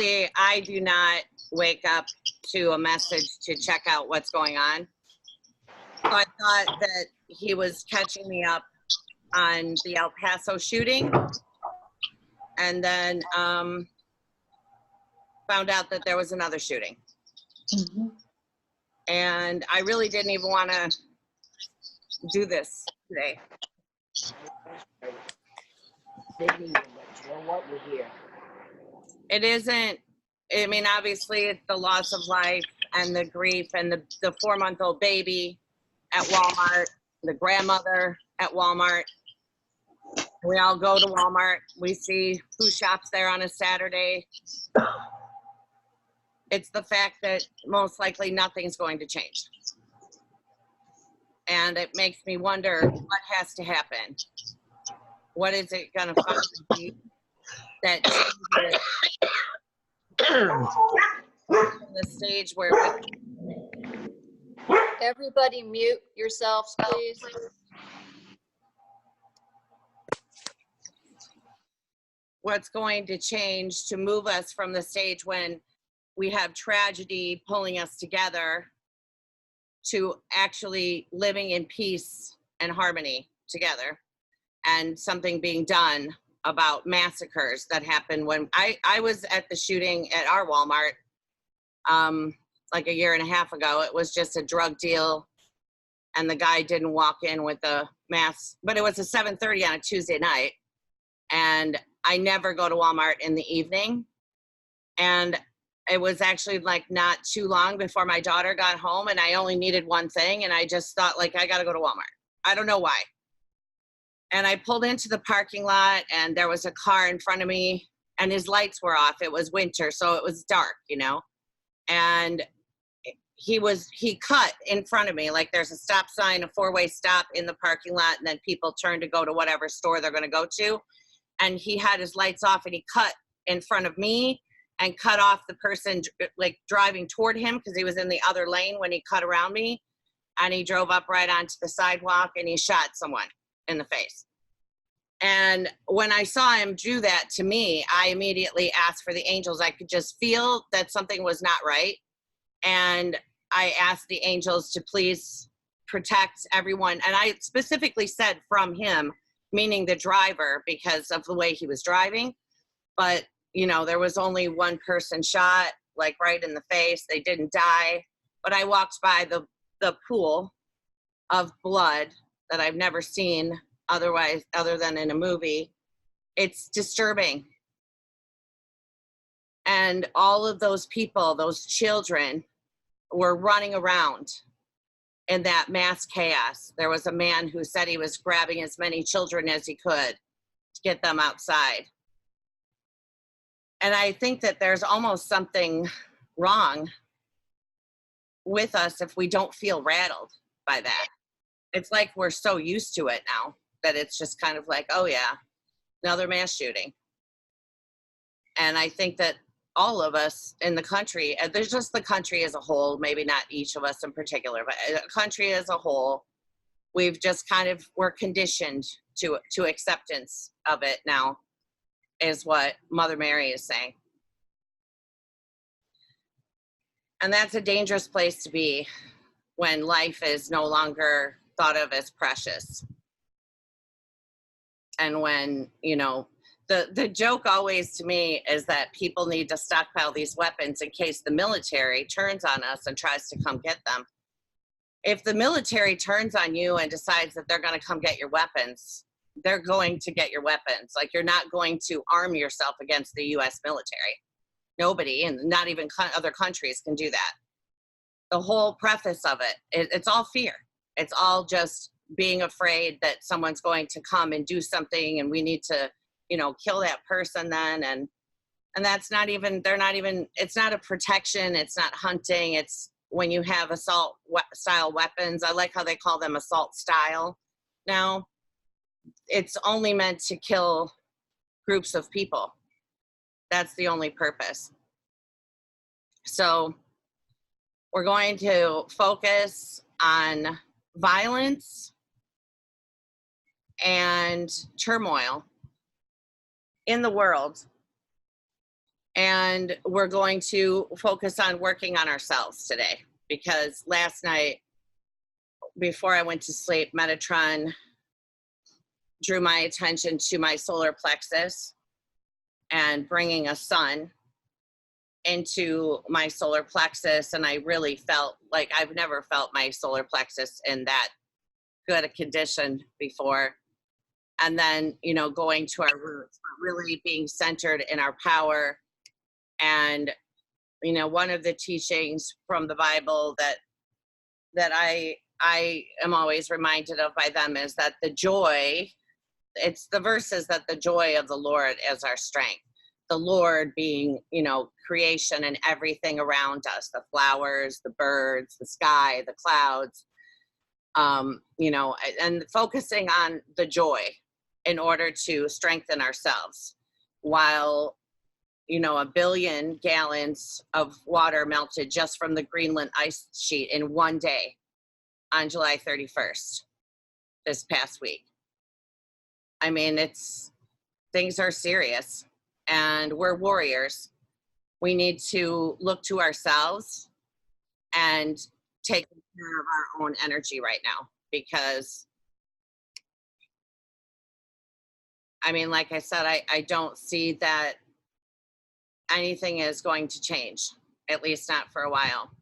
See, I do not wake up to a message to check out what's going on. So I thought that he was catching me up on the El Paso shooting, and then found out that there was another shooting. Mm-hmm. And I really didn't even want to do this today. It isn't, I mean, obviously it's the loss of life and the grief and the 4-month-old baby at Walmart, the grandmother at Walmart. We all go to Walmart. We see who shops there on a Saturday. It's the fact that most likely nothing's going to change. And it makes me wonder what has to happen. What is it going to finally be that changes the stage where everybody mute yourselves, please. what's going to change to move us from the stage when we have tragedy pulling us together to actually living in peace and harmony together, and something being done about massacres that happened when I was at the shooting at our Walmart like a year and a half ago. It was just a drug deal, and the guy didn't walk in with a mask, but it was a 7:30 on a Tuesday night, and I never go to Walmart in the evening. And it was actually like not too long before my daughter got home, and I only needed one thing, and I just thought, like, I gotta go to Walmart. I don't know why. And I pulled into the parking lot, and there was a car in front of me, and his lights were off. It was winter, so it was dark, you know. And he cut in front of me, like there's a stop sign, a 4-way stop in the parking lot, and then people turn to go to whatever store they're gonna go to. And he had his lights off, and he cut in front of me and cut off the person like driving toward him, because he was in the other lane when he cut around me. And he drove up right onto the sidewalk, and he shot someone in the face. And when I saw him do that to me, I immediately asked for the angels. I could just feel that something was not right. And I asked the angels to please protect everyone. And I specifically said from him, meaning the driver, because of the way he was driving. But, you know, there was only one person shot, like right in the face. They didn't die. But I walked by the pool of blood that I've never seen other than in a movie. It's disturbing. And all of those people, those children, were running around in that mass chaos. There was a man who said he was grabbing as many children as he could to get them outside. And I think that there's almost something wrong with us if we don't feel rattled by that. It's like we're so used to it now that it's just kind of like, oh yeah, another mass shooting. And I think that all of us in the country, there's just the country as a whole, maybe not each of us in particular, but a country as a whole, we've just kind of, we're conditioned to acceptance of it now, is what Mother Mary is saying. And that's a dangerous place to be when life is no longer thought of as precious. And when, you know, the joke always to me is that people need to stockpile these weapons in case the military turns on us and tries to come get them. If the military turns on you and decides that they're going to come get your weapons, they're going to get your weapons. Like, you're not going to arm yourself against the U.S. military. Nobody, and not even other countries, can do that. The whole preface of it's all fear. It's all just being afraid that someone's going to come and do something, and we need to, you know, kill that person then. And that's not even, it's not a protection. It's not hunting. It's when you have assault style weapons. I like how they call them assault style now. It's only meant to kill groups of people. That's the only purpose. So we're going to focus on violence and turmoil in the world. And we're going to focus on working on ourselves today, because last night, before I went to sleep, Metatron drew my attention to my solar plexus and bringing a sun into my solar plexus. And I really felt like I've never felt my solar plexus in that good a condition before. And then, you know, going to our roots, really being centered in our power. And, you know, one of the teachings from the Bible that I am always reminded of by them is that the joy, it's the verses that the joy of the Lord is our strength. The Lord being, you know, creation and everything around us, the flowers, the birds, the sky, the clouds, you know, and focusing on the joy in order to strengthen ourselves. While, you know, 1 billion gallons of water melted just from the Greenland ice sheet in one day on July 31st, this past week. I mean, things are serious, and we're warriors. We need to look to ourselves and take care of our own energy right now, because I mean, like I said, I don't see that anything is going to change, at least not for a while.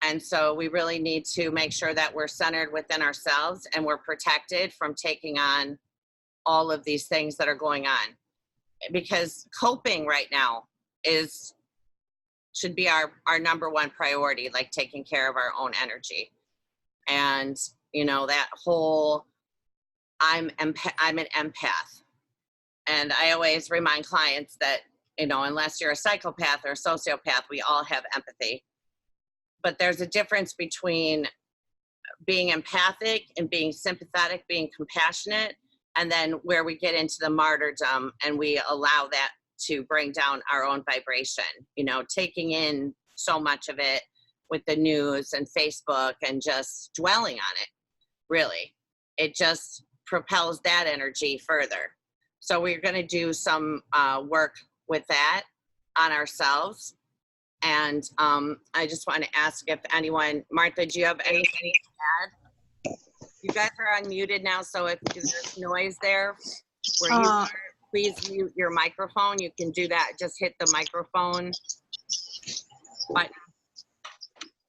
And so we really need to make sure that we're centered within ourselves and we're protected from taking on all of these things that are going on. Because coping right now should be our number one priority, like taking care of our own energy. And, you know, that whole, I'm an empath. And I always remind clients that, you know, unless you're a psychopath or a sociopath, we all have empathy. But there's a difference between being empathic and being sympathetic, being compassionate, and then where we get into the martyrdom and we allow that to bring down our own vibration, you know, taking in so much of it with the news and Facebook and just dwelling on it, really. It just propels that energy further. So we're going to do some work with that on ourselves. And I just want to ask if anyone, Martha, do you have anything to add? You guys are unmuted now, so if there's noise there where you are, please mute your microphone. You can do that. Just hit the microphone button.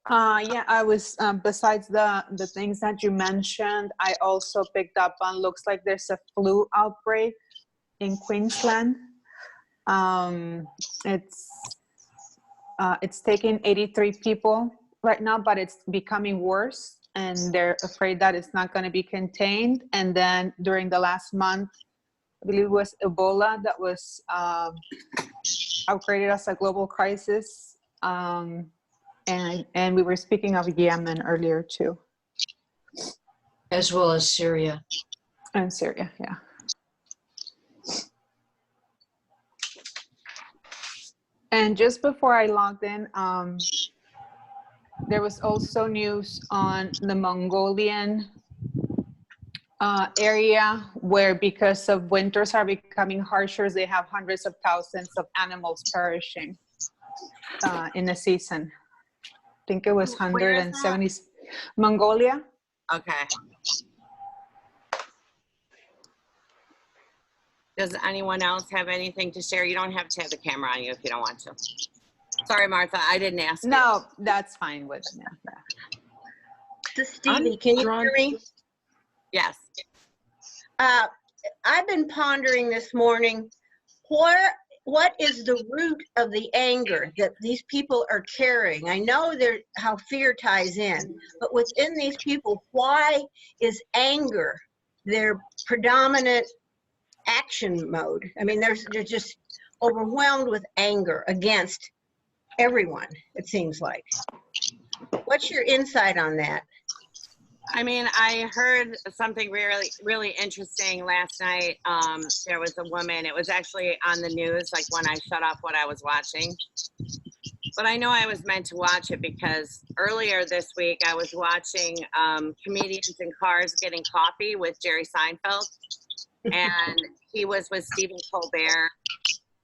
Yeah, I was, besides the things that you mentioned, I also picked up on, looks like there's a flu outbreak in Queensland. It's taking 83 people right now, but it's becoming worse, and they're afraid that it's not going to be contained. And then during the last month, I believe it was Ebola that was outgraded as a global crisis. And we were speaking of Yemen earlier too. As well as Syria. And Syria, yeah. And just before I logged in, there was also news on the Mongolian area, where because of winters are becoming harsher, they have hundreds of thousands of animals perishing in a season. I think it was 170. Mongolia. Okay. Does anyone else have anything to share? You don't have to have the camera on you if you don't want to. Sorry, Martha, I didn't ask. No, that's fine with me. This is Stevie. Can you hear me? Yes. I've been pondering this morning, what is the root of the anger that these people are carrying? I know how fear ties in, but within these people, why is anger their predominant action mode? I mean, they're just overwhelmed with anger against everyone, it seems like. What's your insight on that? I mean, I heard something really, really interesting last night. There was a woman, it was actually on the news, like when I shut off what I was watching. But I know I was meant to watch it because earlier this week I was watching Comedians in Cars Getting Coffee with Jerry Seinfeld. And he was with Stephen Colbert.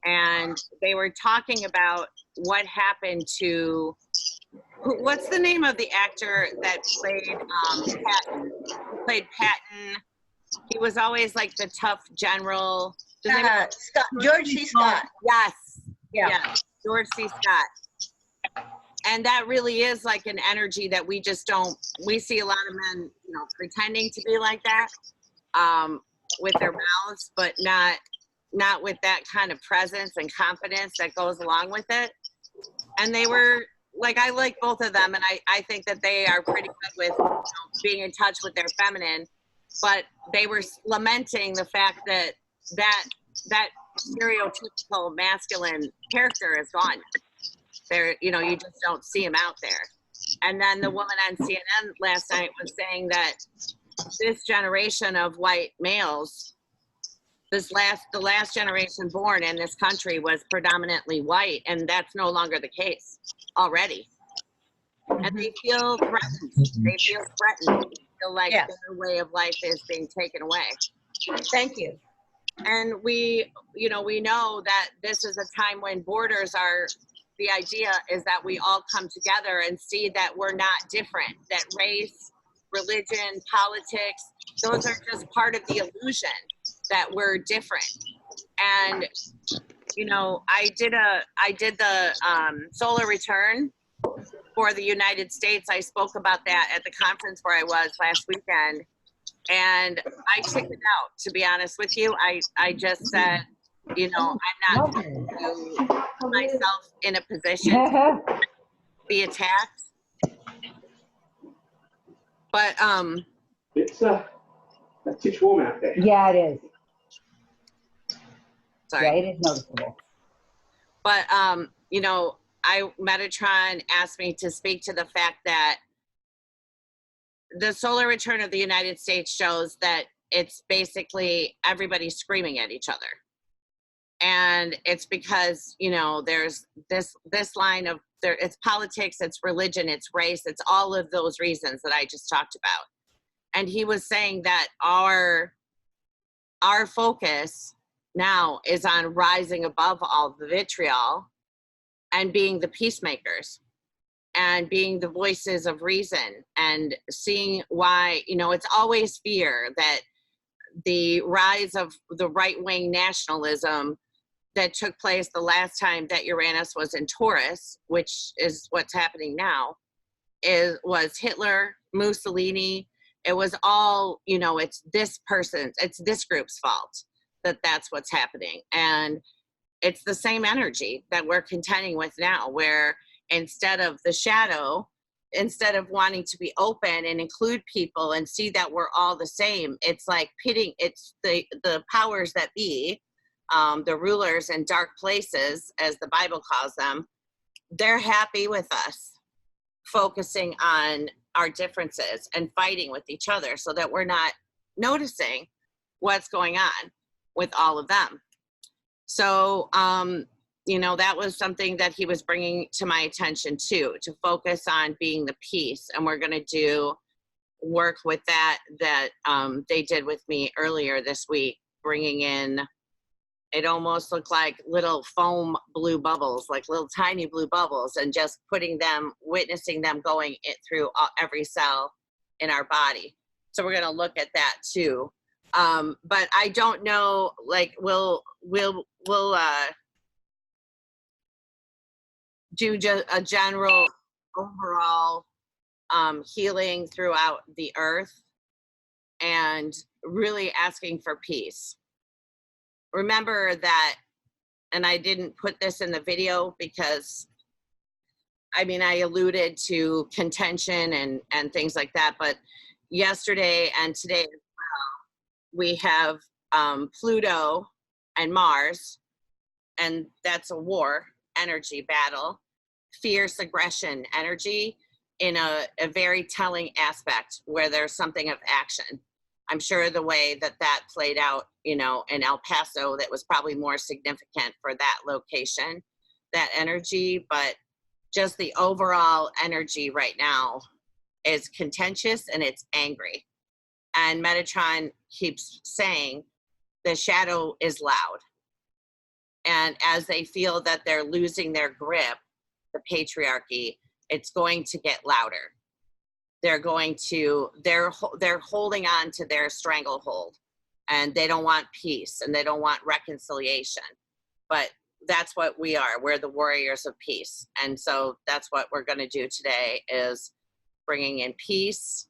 and they were talking about what happened to, what's the name of the actor that played Patton? Who played Patton? He was always like the tough general. Scott, George C. Scott. Yes. Yeah. Yes. George C. Scott. And that really is like an energy that we just don't, we see a lot of men, you know, pretending to be like that with their mouths, but not with that kind of presence and confidence that goes along with it. And they were like, I like both of them, and I think that they are pretty good with, you know, being in touch with their feminine, but they were lamenting the fact that stereotypical masculine character is gone. There, you know, you just don't see him out there. And then the woman on CNN last night was saying that this generation of white males, the last generation born in this country was predominantly white, and that's no longer the case already. And they feel threatened. They feel threatened. They feel like their way of life is being taken away. Thank you. And we know that this is a time when borders are, the idea is that we all come together and see that we're not different, that race, religion, politics, those are just part of the illusion that we're different. And, you know, I did the solar return for the United States. I spoke about that at the conference where I was last weekend. And I chickened out, to be honest with you. I just said, you know, I'm not going to put myself in a position to be attacked. But it's warm out there. Yeah, it is. Sorry. Yeah, it is noticeable. But you know, Metatron asked me to speak to the fact that the solar return of the United States shows that it's basically everybody screaming at each other. And it's because, you know, there's this line of it's politics, it's religion, it's race, it's all of those reasons that I just talked about. And he was saying that our focus now is on rising above all the vitriol and being the peacemakers and being the voices of reason and seeing why, you know, it's always fear that the rise of the right-wing nationalism that took place the last time that Uranus was in Taurus, which is what's happening now, was Hitler, Mussolini. It was all, you know, it's this group's fault that that's what's happening. And it's the same energy that we're contending with now, where instead of the shadow, instead of wanting to be open and include people and see that we're all the same, it's like pitting, it's the powers that be, the rulers in dark places, as the Bible calls them, they're happy with us focusing on our differences and fighting with each other so that we're not noticing what's going on with all of them. So, you know, that was something that he was bringing to my attention too, to focus on being the peace. And we're going to do work with that they did with me earlier this week, bringing in, it almost looked like little foam blue bubbles, like little tiny blue bubbles, and just putting them, witnessing them going through every cell in our body. So we're going to look at that too. But I don't know, like we'll do just a general overall healing throughout the earth and really asking for peace. Remember that, and I didn't put this in the video because, I mean, I alluded to contention and things like that, but yesterday and today as well, we have Pluto and Mars, and that's a war energy battle, fierce aggression energy in a very telling aspect where there's something of action. I'm sure the way that played out, you know, in El Paso, that was probably more significant for that location, that energy, but just the overall energy right now is contentious and it's angry. And Metatron keeps saying the shadow is loud. And as they feel that they're losing their grip, the patriarchy, it's going to get louder. They're holding on to their stranglehold, and they don't want peace and they don't want reconciliation. But that's what we are. We're the warriors of peace. And so that's what we're going to do today, is bringing in peace.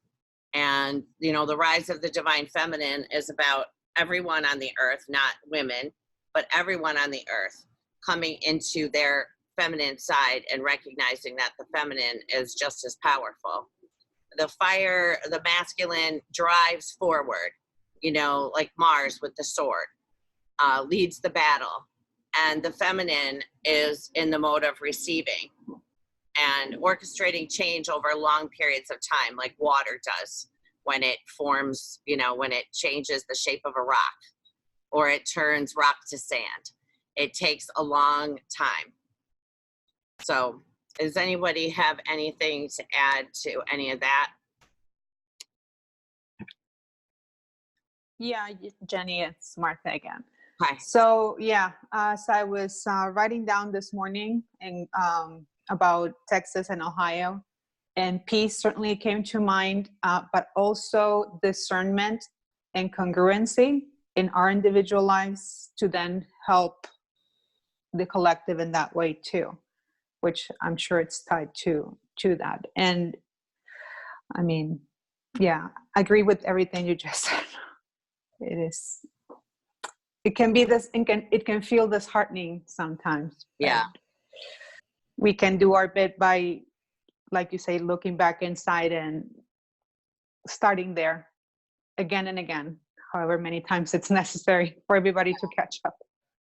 And, you know, the rise of the divine feminine is about everyone on the earth, not women, but everyone on the earth coming into their feminine side and recognizing that the feminine is just as powerful. The fire, the masculine drives forward, you know, like Mars with the sword, leads the battle. And the feminine is in the mode of receiving and orchestrating change over long periods of time, like water does when it forms, you know, when it changes the shape of a rock or it turns rock to sand. It takes a long time. So does anybody have anything to add to any of that? Yeah, Jenny, it's Martha again. Hi. So yeah, as I was writing down this morning and about Texas and Ohio, and peace certainly came to mind, but also discernment and congruency in our individual lives to then help the collective in that way too, which I'm sure it's tied to that. And I mean, yeah, I agree with everything you just said. It can be this, it can feel disheartening sometimes. Yeah. We can do our bit by, like you say, looking back inside and starting there again and again, however many times it's necessary for everybody to catch up.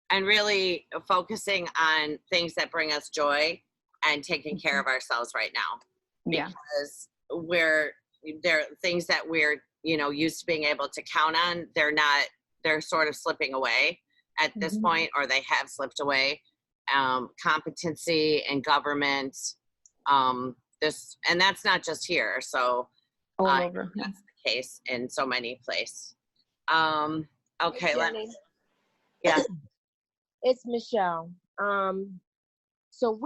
And really focusing on things that bring us joy and taking care of ourselves right now. Yeah. Because there are things that we're, you know, used to being able to count on. They're sort of slipping away at this point, or they have slipped away. Competency and government, and that's not just here. So All over. That's the case in so many places. Okay, Jenny, yeah. it's Michelle. So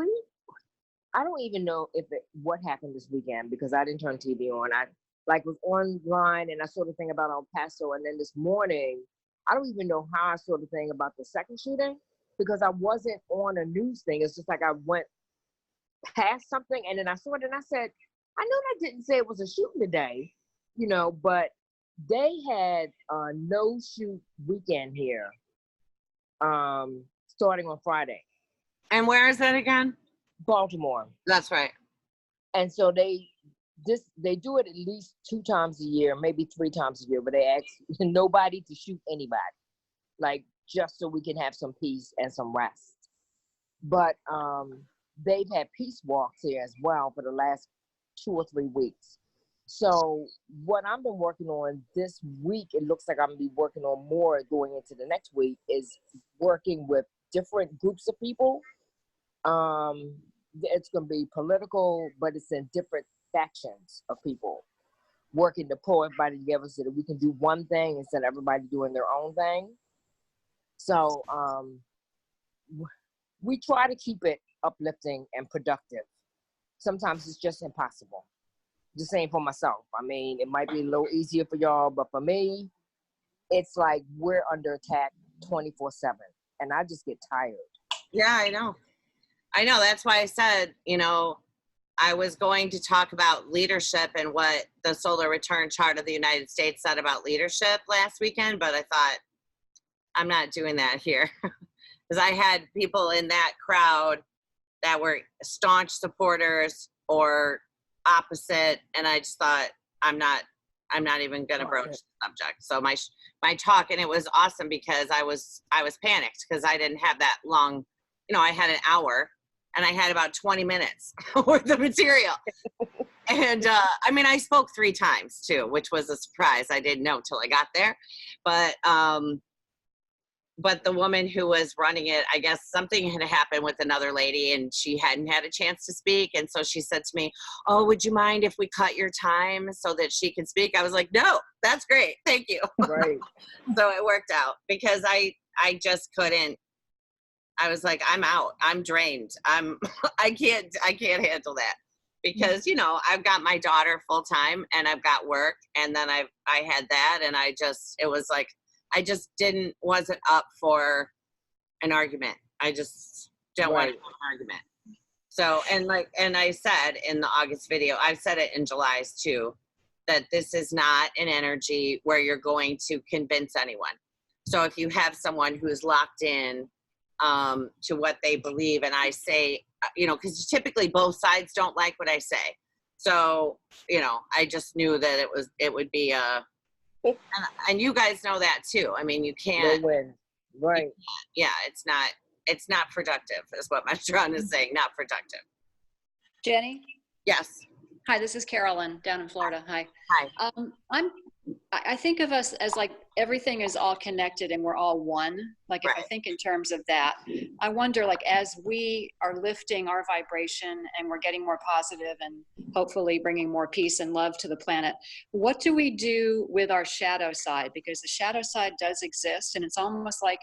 I don't even know what happened this weekend because I didn't turn TV on. I was online and I saw the thing about El Paso, and then this morning, I don't even know how I saw the thing about the second shooting because I wasn't on a news thing. It's just like I went past something and then I saw it and I said, I know that didn't say it was a shooting today, you know, but they had a no shoot weekend here, starting on Friday. And where is that again? Baltimore. That's right. And so they do it at least 2 times a year, maybe 3 times a year, but they ask nobody to shoot anybody, like just so we can have some peace and some rest. But they've had peace walks here as well for the last 2 or 3 weeks. So what I've been working on this week, it looks like I'm gonna be working on more going into the next week, is working with different groups of people. It's gonna be political, but it's in different factions of people, working to pull everybody together so that we can do one thing instead of everybody doing their own thing. So we try to keep it uplifting and productive. Sometimes it's just impossible. The same for myself. I mean, it might be a little easier for y'all, but for me, it's like we're under attack 24/7, and I just get tired. Yeah, I know. That's why I said, you know, I was going to talk about leadership and what the solar return chart of the United States said about leadership last weekend, but I thought, I'm not doing that here. Because I had people in that crowd that were staunch supporters or opposite, and I just thought, I'm not even going to broach the subject. So my talk, and it was awesome because I was panicked because I didn't have that long, you know, I had an hour and I had about 20 minutes worth of material. And I mean, I spoke 3 times too, which was a surprise. I didn't know till I got there. But the woman who was running it, I guess something had happened with another lady and she hadn't had a chance to speak. And so she said to me, oh, would you mind if we cut your time so that she can speak? I was like, no, that's great. Thank you. Right. So it worked out because I just couldn't. I was like, I'm out. I'm drained. I can't handle that because, you know, I've got my daughter full time and I've got work, and then I had that, and it was like, I just wasn't up for an argument. I just don't want to have an argument. So, and I said in the August video, I've said it in July's too, that this is not an energy where you're going to convince anyone. So if you have someone who's locked in to what they believe, and I say, you know, because typically both sides don't like what I say. So, you know, I just knew that it would be and you guys know that too. I mean, you can't. No win. Right. Yeah, it's not productive, is what Metatron is saying. Not productive. Jenny? Yes. Hi, this is Carolyn down in Florida. Hi. Hi. I think of us as like everything is all connected and we're all one. Like if I think in terms of that, I wonder, like, as we are lifting our vibration and we're getting more positive and hopefully bringing more peace and love to the planet, what do we do with our shadow side? Because the shadow side does exist, and it's almost like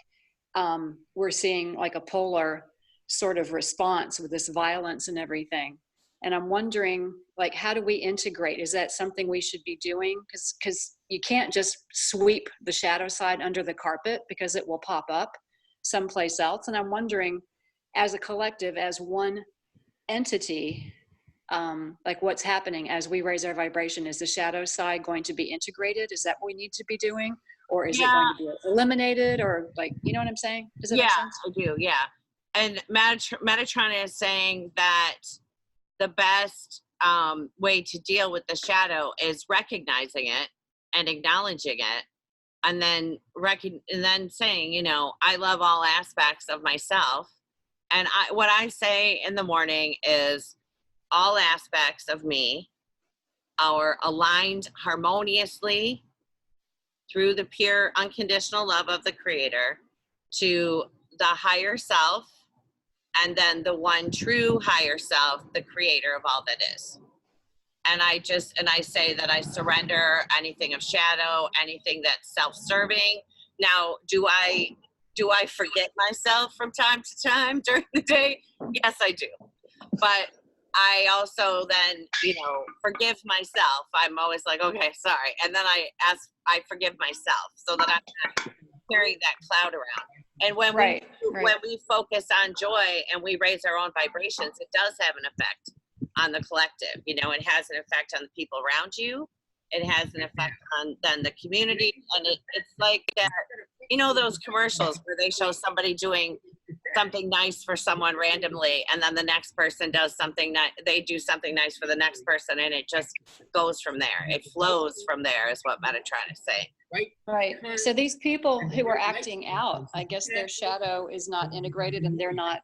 we're seeing like a polar sort of response with this violence and everything. And I'm wondering, like, how do we integrate? Is that something we should be doing? Because you can't just sweep the shadow side under the carpet because it will pop up someplace else. And I'm wondering, as a collective, as one entity, like what's happening as we raise our vibration? Is the shadow side going to be integrated? Is that what we need to be doing? Or is it going to be eliminated? Or, like, you know what I'm saying? Does that make sense? I do, yeah. And Metatron is saying that the best way to deal with the shadow is recognizing it and acknowledging it, and then saying, you know, I love all aspects of myself. And what I say in the morning is, all aspects of me are aligned harmoniously through the pure unconditional love of the Creator to the higher self, and then the one true higher self, the creator of all that is. And I say that I surrender anything of shadow, anything that's self-serving. Now, do I forget myself from time to time during the day? Yes, I do. But I also then, you know, forgive myself. I'm always like, okay, sorry. And then I forgive myself so that I'm not carrying that cloud around. And when we focus on joy and we raise our own vibrations, it does have an effect on the collective. You know, it has an effect on the people around you. It has an effect on then the community. And it's like that, you know, those commercials where they show somebody doing something nice for someone randomly, and then the next person does something they do something nice for the next person, and it just goes from there. It flows from there, is what Metatron is saying. Right. So these people who are acting out, I guess their shadow is not integrated, and they're not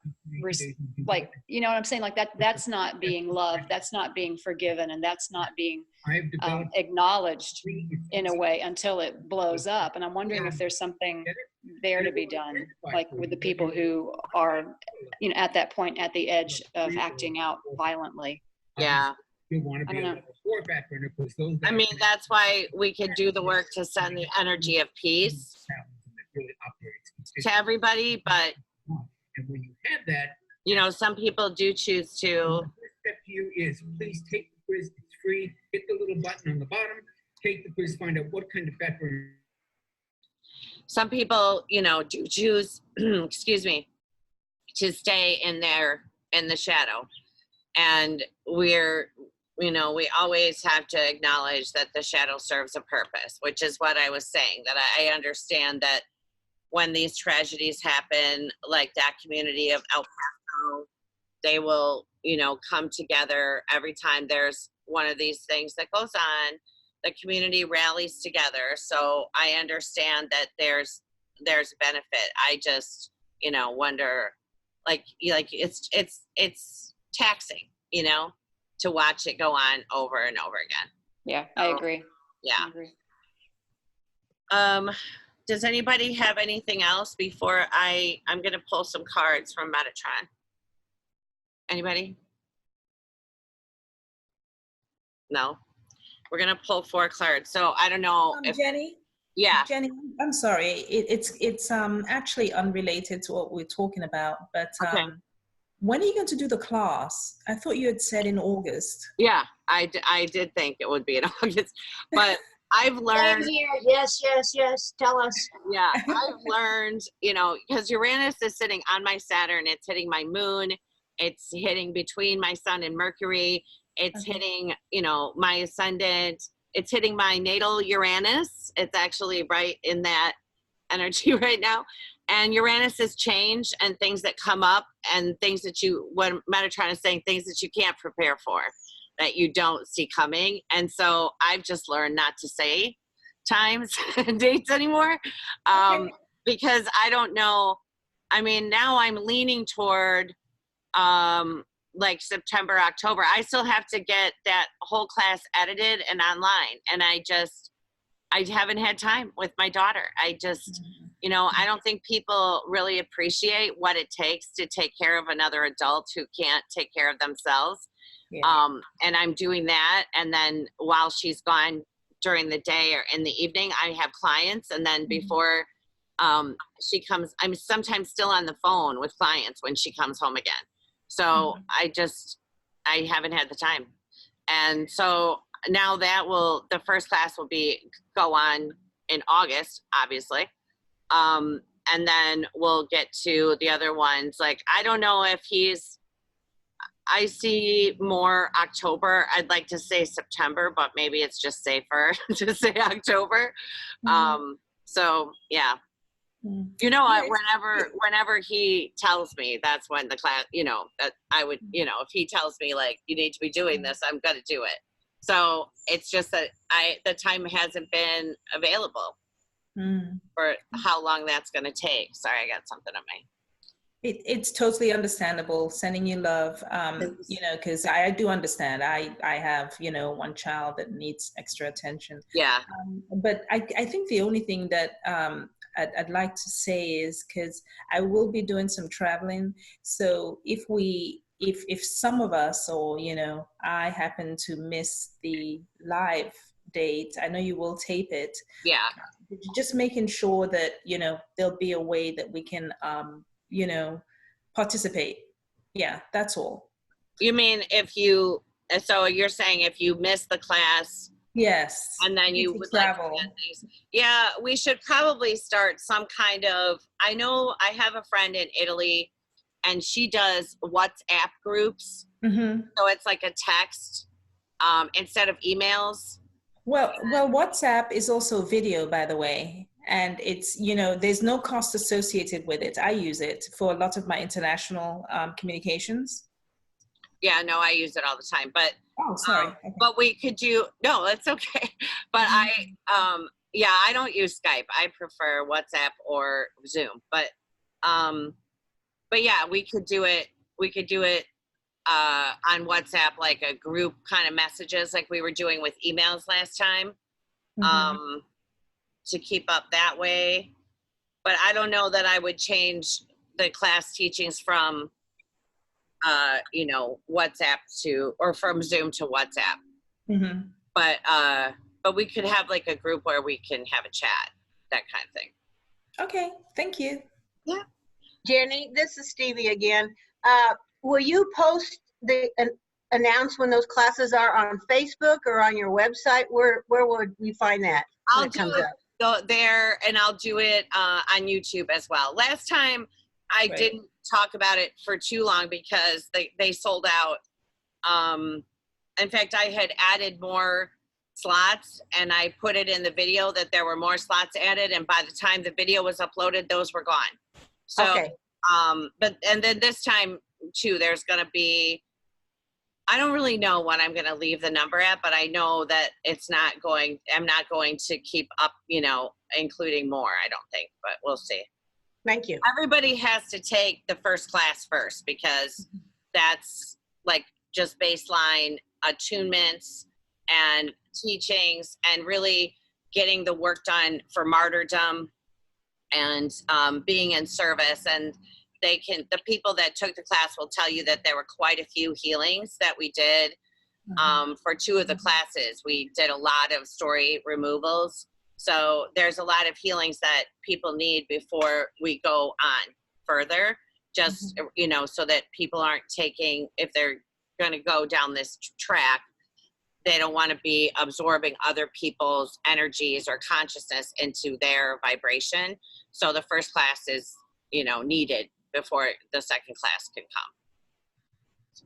like, you know what I'm saying? Like that's not being loved. That's not being forgiven. And that's not being acknowledged in a way until it blows up. And I'm wondering if there's something there to be done, like with the people who are, you know, at that point at the edge of acting out violently. Yeah. I don't know. I mean, that's why we could do the work to send the energy of peace to everybody. But, you know, some people do choose to. The first step to you is, please take the quiz. It's free. Hit the little button on the bottom. Take the quiz. Find out what kind of background. Some people, you know, do choose, excuse me, to stay in the shadow. And you know, we always have to acknowledge that the shadow serves a purpose, which is what I was saying, that I understand that when these tragedies happen, like that community of El Paso, they will, you know, come together every time there's one of these things that goes on. The community rallies together. So I understand that there's benefit. I just, you know, wonder, like it's taxing, you know, to watch it go on over and over again. Yeah, I agree. Yeah. I agree. Does anybody have anything else before I'm going to pull some cards from Metatron? Anybody? No? We're going to pull 4 cards. So I don't know if. Jenny? Yeah. Jenny, I'm sorry. It's actually unrelated to what we're talking about, but Okay. when are you going to do the class? I thought you had said in August. Yeah, I did think it would be in August, but I've Same learned, here. Yes, yes, yes. Tell us. yeah, I've learned, you know, because Uranus is sitting on my Saturn, it's hitting my moon, it's hitting between my sun and Mercury, it's Okay. hitting, you know, my ascendant, it's hitting my natal Uranus. It's actually right in that energy right now. And Uranus is change and things that come up and things that you, when Metatron is saying things that you can't prepare for, that you don't see coming. And so I've just learned not to say times and dates anymore, because I don't know. I mean, now I'm leaning toward like September, October. I still have to get that whole class edited and online. And I haven't had time with my daughter. I just, you know, I don't think people really appreciate what it takes to take care of another adult who can't take care of themselves. Yeah. And I'm doing that. And then while she's gone during the day or in the evening, I have clients. And then before she comes, I'm sometimes still on the phone with clients when she comes home again. So I haven't had the time. And so now the first class will go on in August, obviously. And then we'll get to the other ones. Like, I don't know if I see more October. I'd like to say September, but maybe it's just safer to say October. So yeah. You know, whenever he tells me, that's when the class, you know, that I would, you know, if he tells me like, you need to be doing this, I'm going to do it. So it's just that the time hasn't been available for how long that's going to take. Sorry, I got something on my. It's totally understandable. Sending you love, you know, because I do understand. I have, you know, one child that needs extra attention. Yeah. But I think the only thing that I'd like to say is, because I will be doing some traveling. So if some of us, or, you know, I happen to miss the live date, I know you will tape it. Yeah. Just making sure that, you know, there'll be a way that we can, you know, participate. Yeah, that's all. You mean so you're saying if you miss the class, yes, and then you would travel. like to get these. Yeah, we should probably start some kind of, I know I have a friend in Italy and she does WhatsApp groups. So it's like a text instead of emails. Well, WhatsApp is also video, by the way. And it's, you know, there's no cost associated with it. I use it for a lot of my international communications. Yeah, no, I use it all the time, but oh, sorry. Okay. But we could do, no, that's okay. But I don't use Skype. I prefer WhatsApp or Zoom. But yeah, we could do it. We could do it on WhatsApp, like a group kind of messages, like we were doing with emails last time, to keep up that way. But I don't know that I would change the class teachings from, you know, WhatsApp or from Zoom to WhatsApp. But we could have like a group where we can have a chat, that kind of thing. Okay, thank you. Yeah. Jenny, this is Stevie again. Will you post announce when those classes are on Facebook or on your website? Where would we find that? I'll do it there, and I'll do it on YouTube as well. Last time I didn't talk about it for too long because they sold out. In fact, I had added more slots and I put it in the video that there were more slots added, and by the time the video was uploaded, those were gone. So, and then this time too, there's going to be, I don't really know when I'm going to leave the number at, but I know that I'm not going to keep up, you know, including more, I don't think, but we'll see. Thank you. Everybody has to take the first class first because that's like just baseline attunements and teachings and really getting the work done for martyrdom and being in service. And the people that took the class will tell you that there were quite a few healings that we did for 2 of the classes. We did a lot of story removals So there's a lot of healings that people need before we go on further, just, you know, so that people aren't taking, if they're going to go down this track, they don't want to be absorbing other people's energies or consciousness into their vibration. So the first class is, you know, needed before the second class can come. So,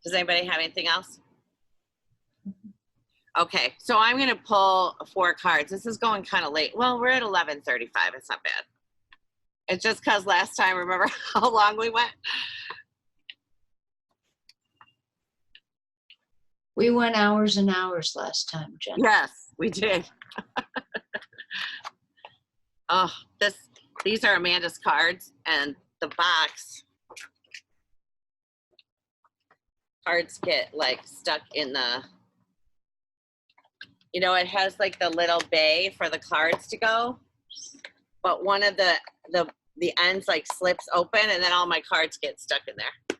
does anybody have anything else? Okay, so I'm going to pull 4 cards. This is going kind of late. Well, we're at 11:35. It's not bad. It's just because last time, remember how long we went? We went hours and hours last time, Jen. Yes, we did. Oh, these are Amanda's cards, and the box cards get like stuck in the, you know, it has like the little bay for the cards to go, but one of the ends like slips open, and then all my cards get stuck in there.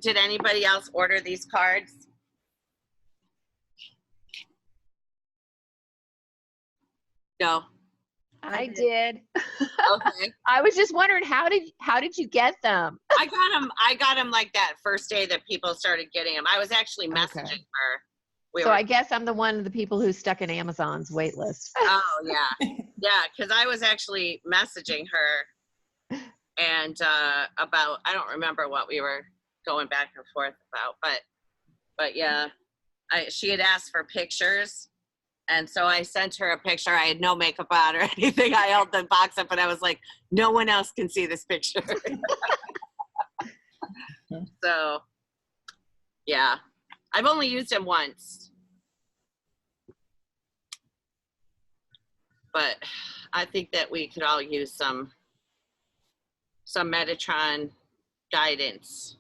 Did anybody else order these cards? No. I did. Okay. I was just wondering, how did you get them? I got them like that first day that people started getting them. I was actually messaging her. So I guess I'm the one of the people who's stuck in Amazon's wait list. Oh yeah. Yeah, because I was actually messaging her and about, I don't remember what we were going back and forth about, but yeah, she had asked for pictures. And so I sent her a picture. I had no makeup on or anything. I held the box up and I was like, no one else can see this picture. So, yeah. I've only used them once. But I think that we could all use some Metatron guidance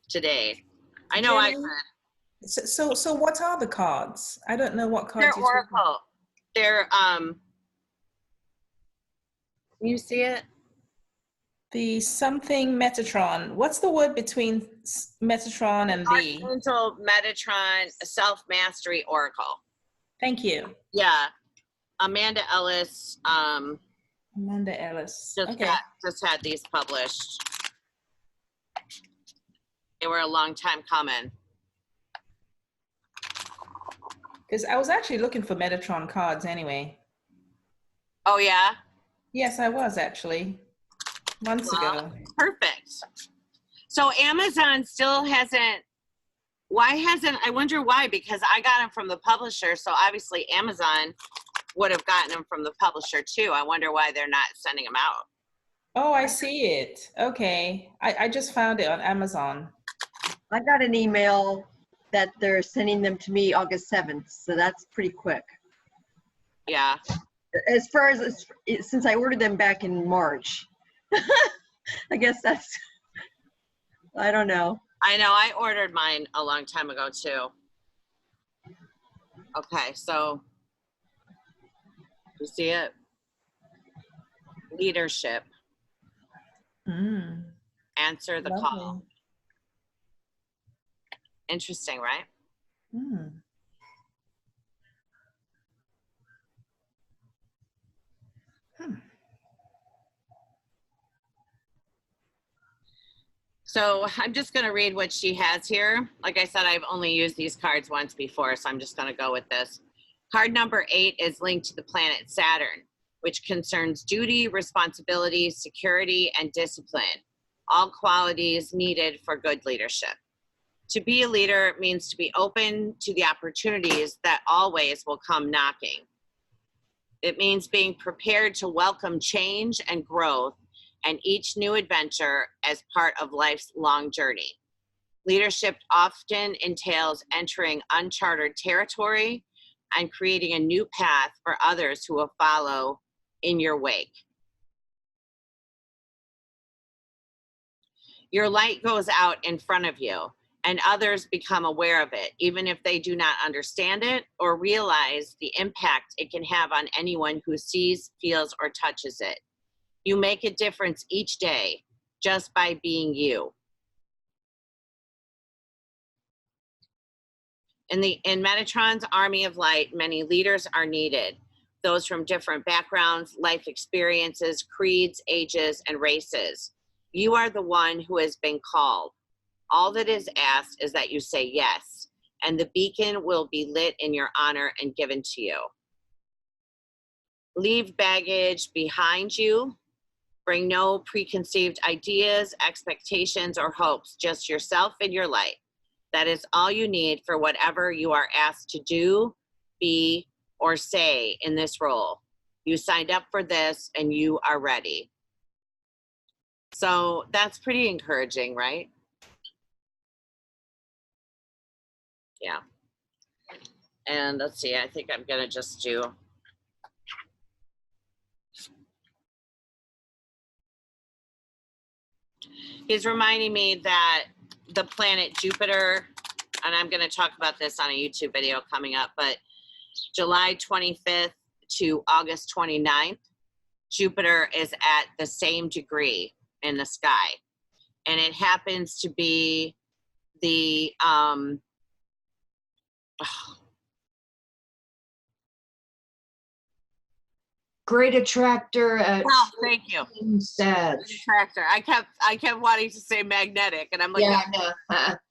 today. I know I could. So what are the cards? I don't know what cards. They're oracle. They're you see it? The something Metatron. What's the word between Metatron and the? Archangel Metatron Self-Mastery Oracle. Thank you. Yeah, Amanda Ellis. Amanda Ellis. Just had these published. They were a long time coming. Because I was actually looking for Metatron cards anyway. Oh, yeah? Yes, I was actually. Months ago. Perfect. So Amazon still hasn't, I wonder why, because I got them from the publisher, so obviously Amazon would have gotten them from the publisher too. I wonder why they're not sending them out. Oh, I see it. Okay. I just found it on Amazon. I got an email that they're sending them to me August 7th, so that's pretty quick. Yeah. As far as, since I ordered them back in March. I guess that's, I don't know. I know, I ordered mine a long time ago too. Okay, so, you see it? Leadership. Answer the call. Interesting, right? So I'm just going to read what she has here. Like I said, I've only used these cards once before, so I'm just going to go with this. Card number 8 is linked to the planet Saturn, which concerns duty, responsibility, security, and discipline, all qualities needed for good leadership. To be a leader means to be open to the opportunities that always will come knocking. It means being prepared to welcome change and growth and each new adventure as part of life's long journey. Leadership often entails entering uncharted territory and creating a new path for others who will follow in your wake. Your light goes out in front of you, and others become aware of it, even if they do not understand it or realize the impact it can have on anyone who sees, feels, or touches it. You make a difference each day just by being you. In Metatron's army of light, many leaders are needed. Those from different backgrounds, life experiences, creeds, ages, and races. You are the one who has been called. All that is asked is that you say yes, and the beacon will be lit in your honor and given to you. Leave baggage behind you. Bring no preconceived ideas, expectations, or hopes, just yourself and your light. That is all you need for whatever you are asked to do, be, or say in this role. You signed up for this and you are ready. So that's pretty encouraging, right? Yeah. And let's see, I think I'm gonna just do, he's reminding me that the planet Jupiter, and I'm gonna talk about this on a YouTube video coming up, but July 25th to August 29th, Jupiter is at the same degree in the sky. And it happens to be the, Great attractor at oh, thank you. Sag. Attractor. I kept wanting to say magnetic, and I'm like, Yeah, no.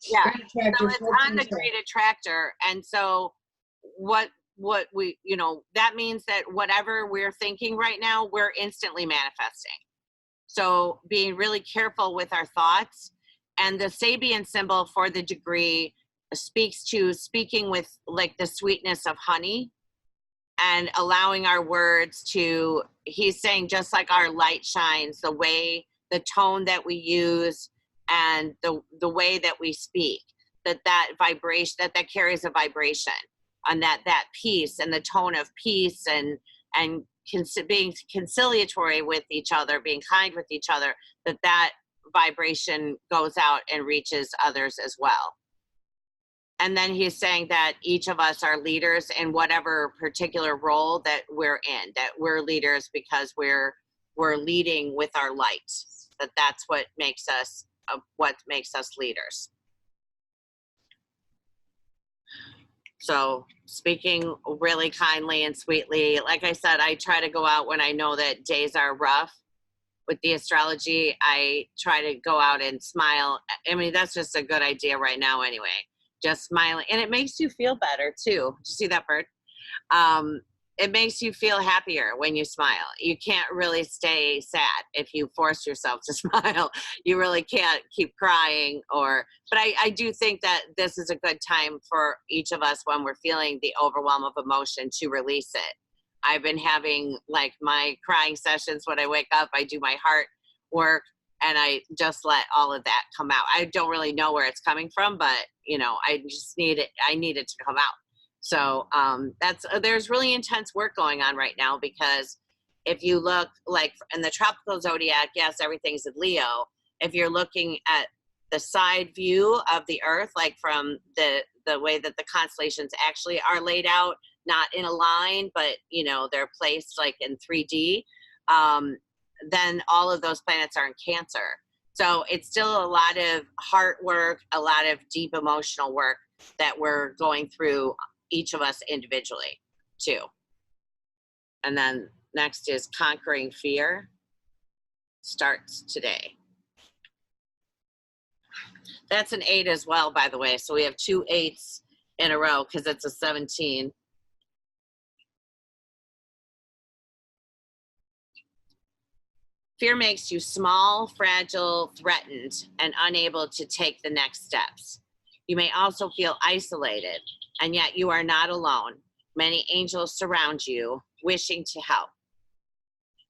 yeah. Great attractor. So it's on the great attractor, and so what we, you know, that means that whatever we're thinking right now, we're instantly manifesting. So being really careful with our thoughts, and the Sabian symbol for the degree speaks to speaking with like the sweetness of honey, and allowing our words to, he's saying, just like our light shines, the way, the tone that we use, and the way that we speak, that vibration, that carries a vibration, and that peace and the tone of peace, and being conciliatory with each other, being kind with each other, that vibration goes out and reaches others as well. And then he's saying that each of us are leaders in whatever particular role that we're in, that we're leaders because we're leading with our light, that's what makes us leaders. So speaking really kindly and sweetly, like I said, I try to go out when I know that days are rough. With the astrology, I try to go out and smile. I mean, that's just a good idea right now anyway. Just smiling, and it makes you feel better too. Did you see that bird? It makes you feel happier when you smile. You can't really stay sad if you force yourself to smile. You really can't keep crying, but I do think that this is a good time for each of us when we're feeling the overwhelm of emotion to release it. I've been having like my crying sessions when I wake up. I do my heart work, and I just let all of that come out. I don't really know where it's coming from, but you know, I just need it. I need it to come out. So there's really intense work going on right now, because if you look like in the tropical zodiac, yes, everything's in Leo. If you're looking at the side view of the Earth, like from the way that the constellations actually are laid out, not in a line, but you know, they're placed like in 3D. Then all of those planets are in Cancer. So it's still a lot of heart work, a lot of deep emotional work that we're going through, each of us individually too. And then next is conquering fear. Starts today. That's an 8 as well, by the way. So we have 2 8s in a row because it's a 17. Fear makes you small, fragile, threatened, and unable to take the next steps. You may also feel isolated, and yet you are not alone. Many angels surround you, wishing to help.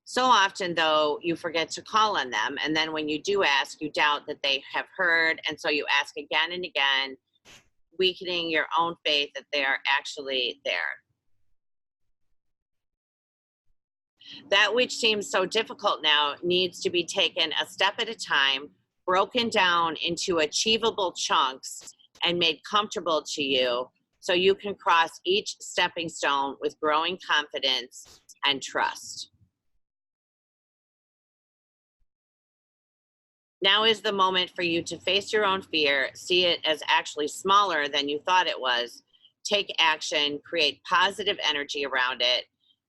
So often, though, you forget to call on them, and then when you do ask, you doubt that they have heard, and so you ask again and again, weakening your own faith that they are actually there. That which seems so difficult now needs to be taken a step at a time, broken down into achievable chunks, and made comfortable to you, so you can cross each stepping stone with growing confidence and trust. Now is the moment for you to face your own fear, see it as actually smaller than you thought it was, take action, create positive energy around it,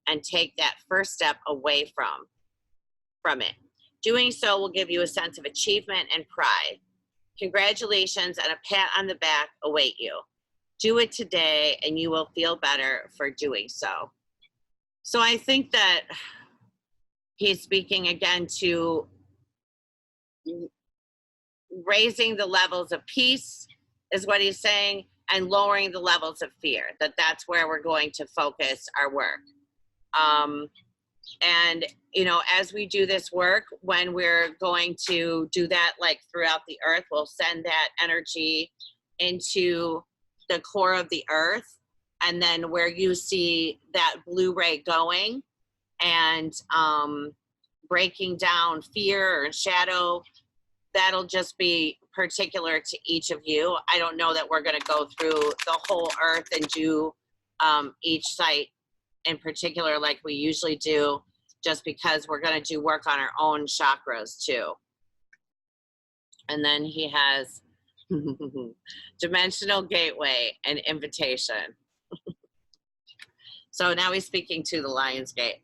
and take that first step away from it. Doing so will give you a sense of achievement and pride. Congratulations and a pat on the back await you. Do it today and you will feel better for doing so. So I think that he's speaking again to raising the levels of peace is what he's saying, and lowering the levels of fear, that's where we're going to focus our work. And, you know, as we do this work, when we're going to do that, like throughout the earth, we'll send that energy into the core of the earth. And then where you see that blue ray going and breaking down fear or shadow, that'll just be particular to each of you. I don't know that we're going to go through the whole earth and do each site in particular like we usually do, just because we're going to do work on our own chakras too. And then he has dimensional gateway and invitation. So now he's speaking to the Lion's Gate.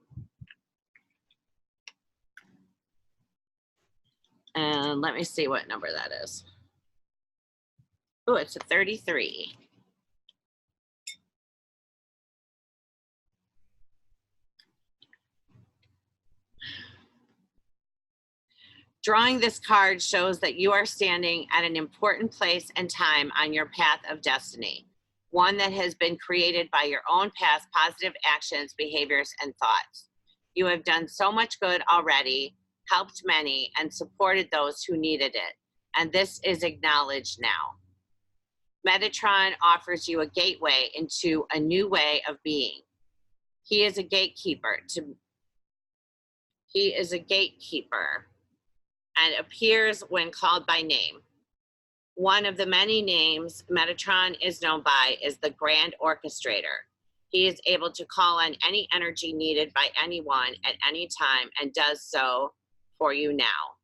And let me see what number that is. Oh, it's a 33. Drawing this card shows that you are standing at an important place and time on your path of destiny, one that has been created by your own past positive actions, behaviors, and thoughts. You have done so much good already, helped many, and supported those who needed it, and this is acknowledged now. Metatron offers you a gateway into a new way of being. He is a gatekeeper and appears when called by name. One of the many names Metatron is known by is the Grand Orchestrator. He is able to call on any energy needed by anyone at any time and does so for you now.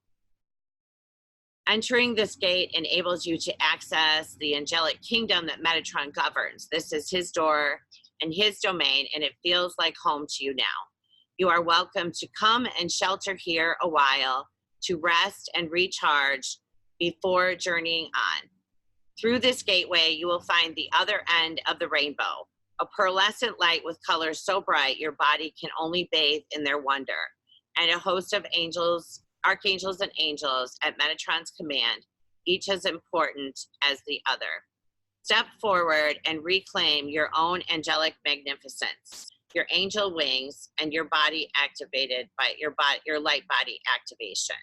Entering this gate enables you to access the angelic kingdom that Metatron governs. This is his door and his domain, and it feels like home to you now. You are welcome to come and shelter here a while to rest and recharge before journeying on. Through this gateway, you will find the other end of the rainbow, a pearlescent light with colors so bright your body can only bathe in their wonder, and a host of angels, archangels, and angels at Metatron's command, each as important as the other. Step forward and reclaim your own angelic magnificence, your angel wings, and your body activated by your light body activation.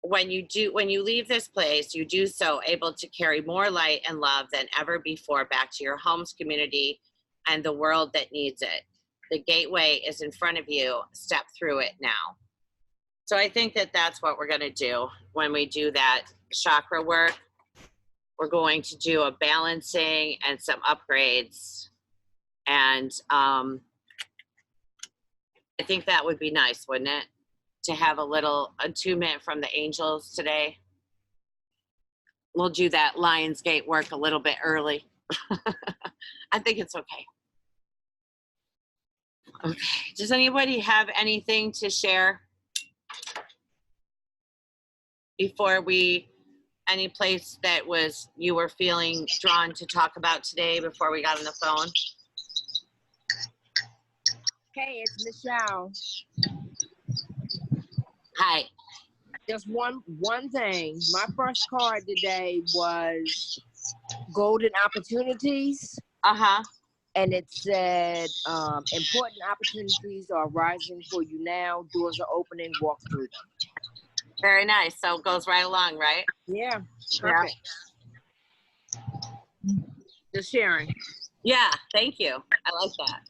When you leave this place, you do so able to carry more light and love than ever before back to your home's community and the world that needs it. The gateway is in front of you. Step through it now. So I think that that's what we're going to do when we do that chakra work. We're going to do a balancing and some upgrades. And I think that would be nice, wouldn't it? To have a little attunement from the angels today. We'll do that Lion's Gate work a little bit early. I think it's okay. Okay, does anybody have anything to share before any place that you were feeling drawn to talk about today before we got on the phone? Hey, it's Michelle. Hi. Just one thing. My first card today was Golden Opportunities. Uh-huh. And it said, important opportunities are rising for you now. Doors are opening, walk through them. Very nice. So it goes right along, right? Yeah. Perfect. Yeah. Just sharing. Yeah, thank you. I like that.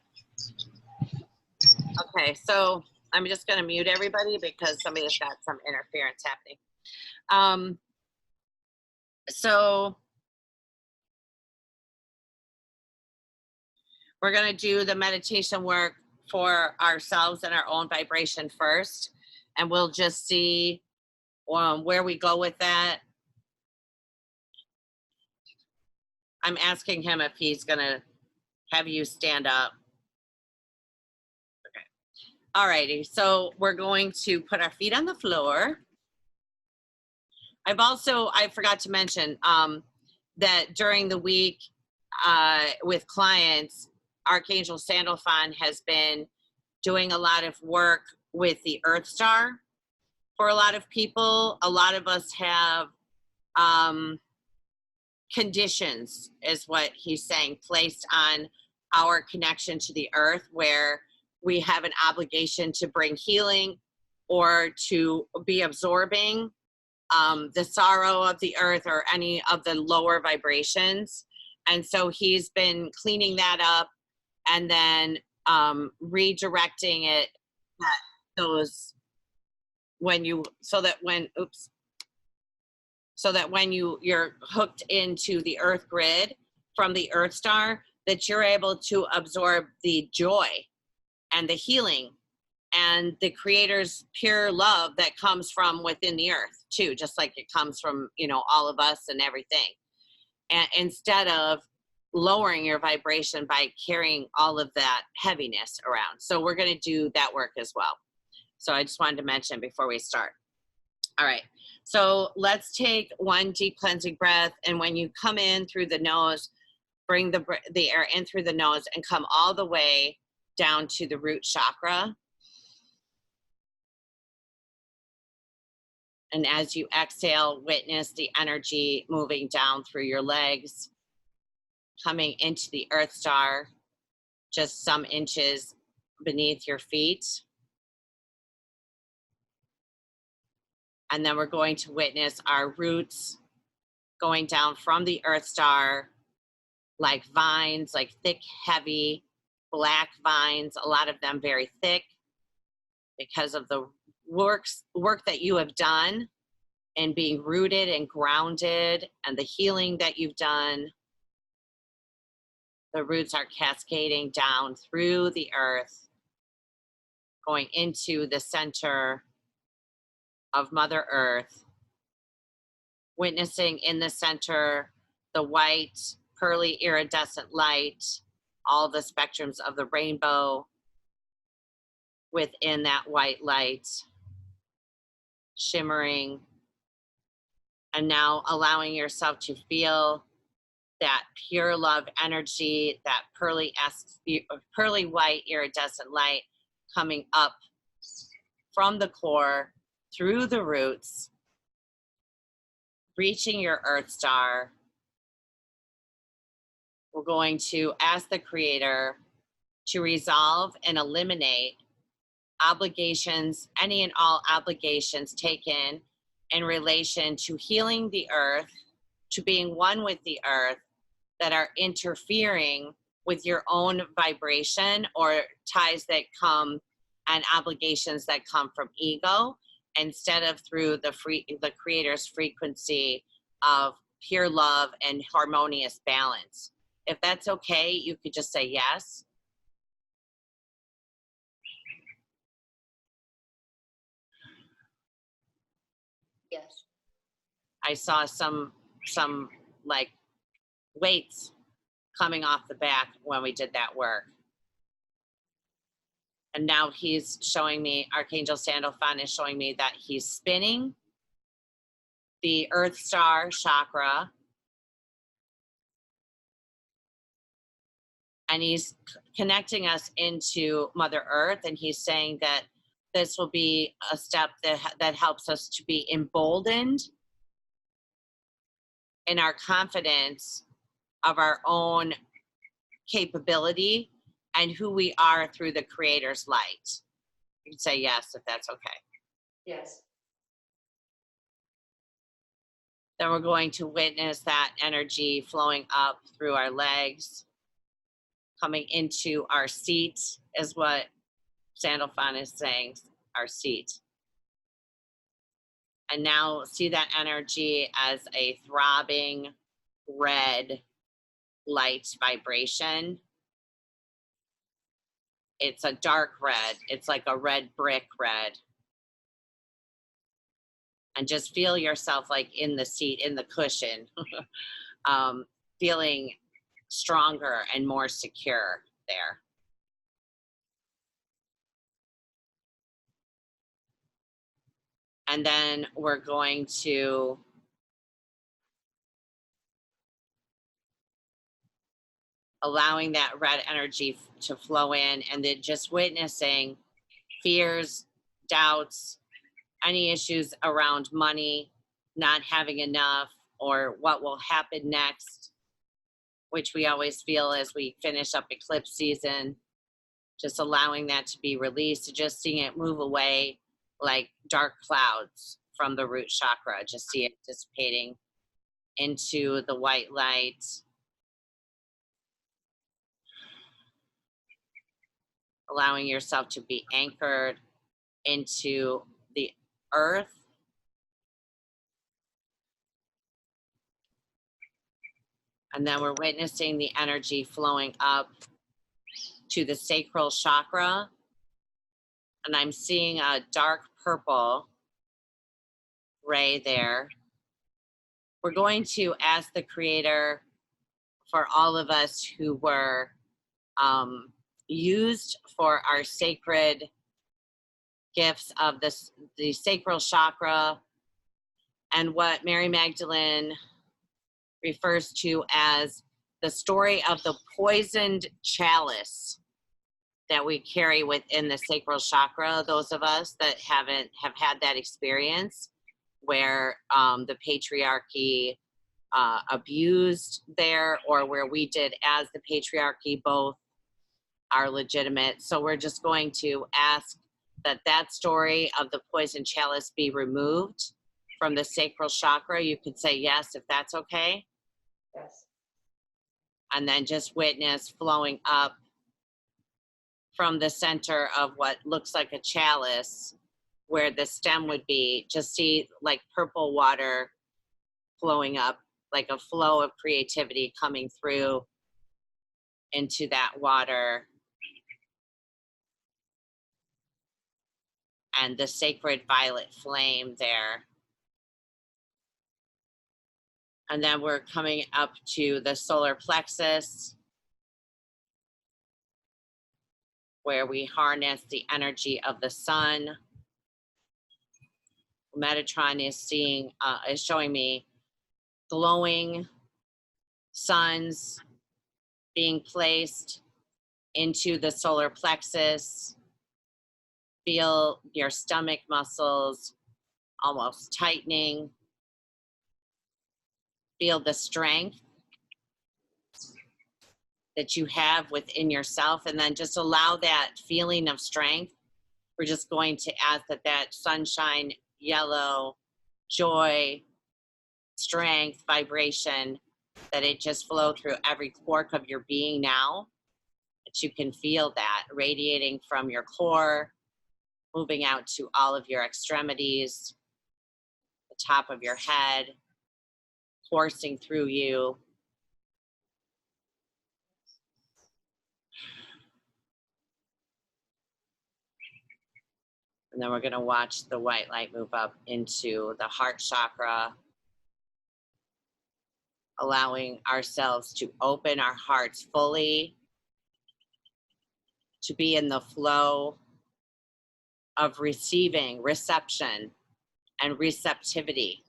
Okay, so I'm just going to mute everybody because somebody's got some interference happening. So we're going to do the meditation work for ourselves and our own vibration first, and we'll just see where we go with that. I'm asking him if he's gonna have you stand up. Okay. All righty, so we're going to put our feet on the floor. I forgot to mention that during the week with clients, Archangel Sandalphon has been doing a lot of work with the Earth Star. For a lot of people, a lot of us have conditions, is what he's saying, placed on our connection to the earth, where we have an obligation to bring healing or to be absorbing the sorrow of the earth or any of the lower vibrations. And so he's been cleaning that up and then redirecting it so that when you're hooked into the earth grid from the Earth Star, that you're able to absorb the joy and the healing and the Creator's pure love that comes from within the earth too, just like it comes from, you know, all of us and everything. And instead of lowering your vibration by carrying all of that heaviness around. So we're going to do that work as well. So I just wanted to mention before we start. All right. So let's take one deep cleansing breath. And when you come in through the nose, bring the air in through the nose and come all the way down to the root chakra. And as you exhale, witness the energy moving down through your legs, coming into the Earth Star, just some inches beneath your feet. And then we're going to witness our roots going down from the Earth Star like vines, like thick, heavy, black vines, a lot of them very thick because of the work that you have done and being rooted and grounded and the healing that you've done. The roots are cascading down through the earth, going into the center of Mother Earth, witnessing in the center the white, pearly, iridescent light, all the spectrums of the rainbow within that white light, shimmering, and now allowing yourself to feel that pure love energy, that pearly white iridescent light coming up from the core through the roots, reaching your Earth Star. We're going to ask the Creator to resolve and eliminate obligations, any and all obligations taken in relation to healing the earth, to being one with the earth, that are interfering with your own vibration or ties that come and obligations that come from ego, instead of through the Creator's frequency of pure love and harmonious balance. If that's okay, you could just say yes. Yes. I saw some like weights coming off the back when we did that work. And now he's showing me, Archangel Sandalphon is showing me that he's spinning the Earth Star chakra. And he's connecting us into Mother Earth. And he's saying that this will be a step that helps us to be emboldened in our confidence of our own capability and who we are through the Creator's light. You can say yes if that's okay. Yes. Then we're going to witness that energy flowing up through our legs, coming into our seat, is what Sandalphon is saying, our seat. And now see that energy as a throbbing red light vibration. It's a dark red. It's like a red brick red. And just feel yourself like in the seat, in the cushion. feeling stronger and more secure there. And then we're going to allowing that red energy to flow in, and then just witnessing fears, doubts, any issues around money, not having enough, or what will happen next, which we always feel as we finish up eclipse season. Just allowing that to be released, just seeing it move away like dark clouds from the root chakra. Just see it dissipating into the white light. Allowing yourself to be anchored into the earth. And then we're witnessing the energy flowing up to the sacral chakra. And I'm seeing a dark purple ray there. We're going to ask the Creator for all of us who were used for our sacred gifts of the sacral chakra, and what Mary Magdalene refers to as the story of the poisoned chalice that we carry within the sacral chakra. Those of us that have had that experience where the patriarchy abused there, or where we did as the patriarchy, both are legitimate. So we're just going to ask that story of the poison chalice be removed from the sacral chakra. You could say yes if that's okay. Yes. And then just witness flowing up from the center of what looks like a chalice, where the stem would be. Just see like purple water flowing up, like a flow of creativity coming through into that water. And the sacred violet flame there. And then we're coming up to the solar plexus, where we harness the energy of the sun. Metatron is showing me glowing suns being placed into the solar plexus. Feel your stomach muscles almost tightening. Feel the strength that you have within yourself, and then just allow that feeling of strength. We're just going to ask that sunshine, yellow, joy, strength, vibration, that it just flow through every quark of your being now, that you can feel that radiating from your core, moving out to all of your extremities, the top of your head, coursing through you. And then we're going to watch the white light move up into the heart chakra, allowing ourselves to open our hearts fully, to be in the flow of receiving, reception, and receptivity.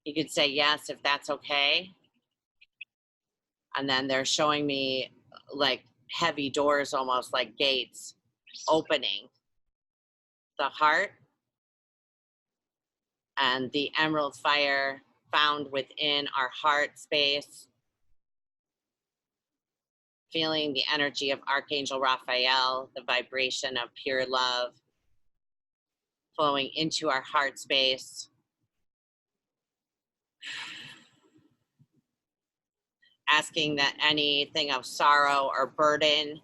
You could say yes if that's okay. And then they're showing me like heavy doors, almost like gates, opening the heart, and the emerald fire found within our heart space. Feeling the energy of Archangel Raphael, the vibration of pure love flowing into our heart space. Asking that anything of sorrow or burden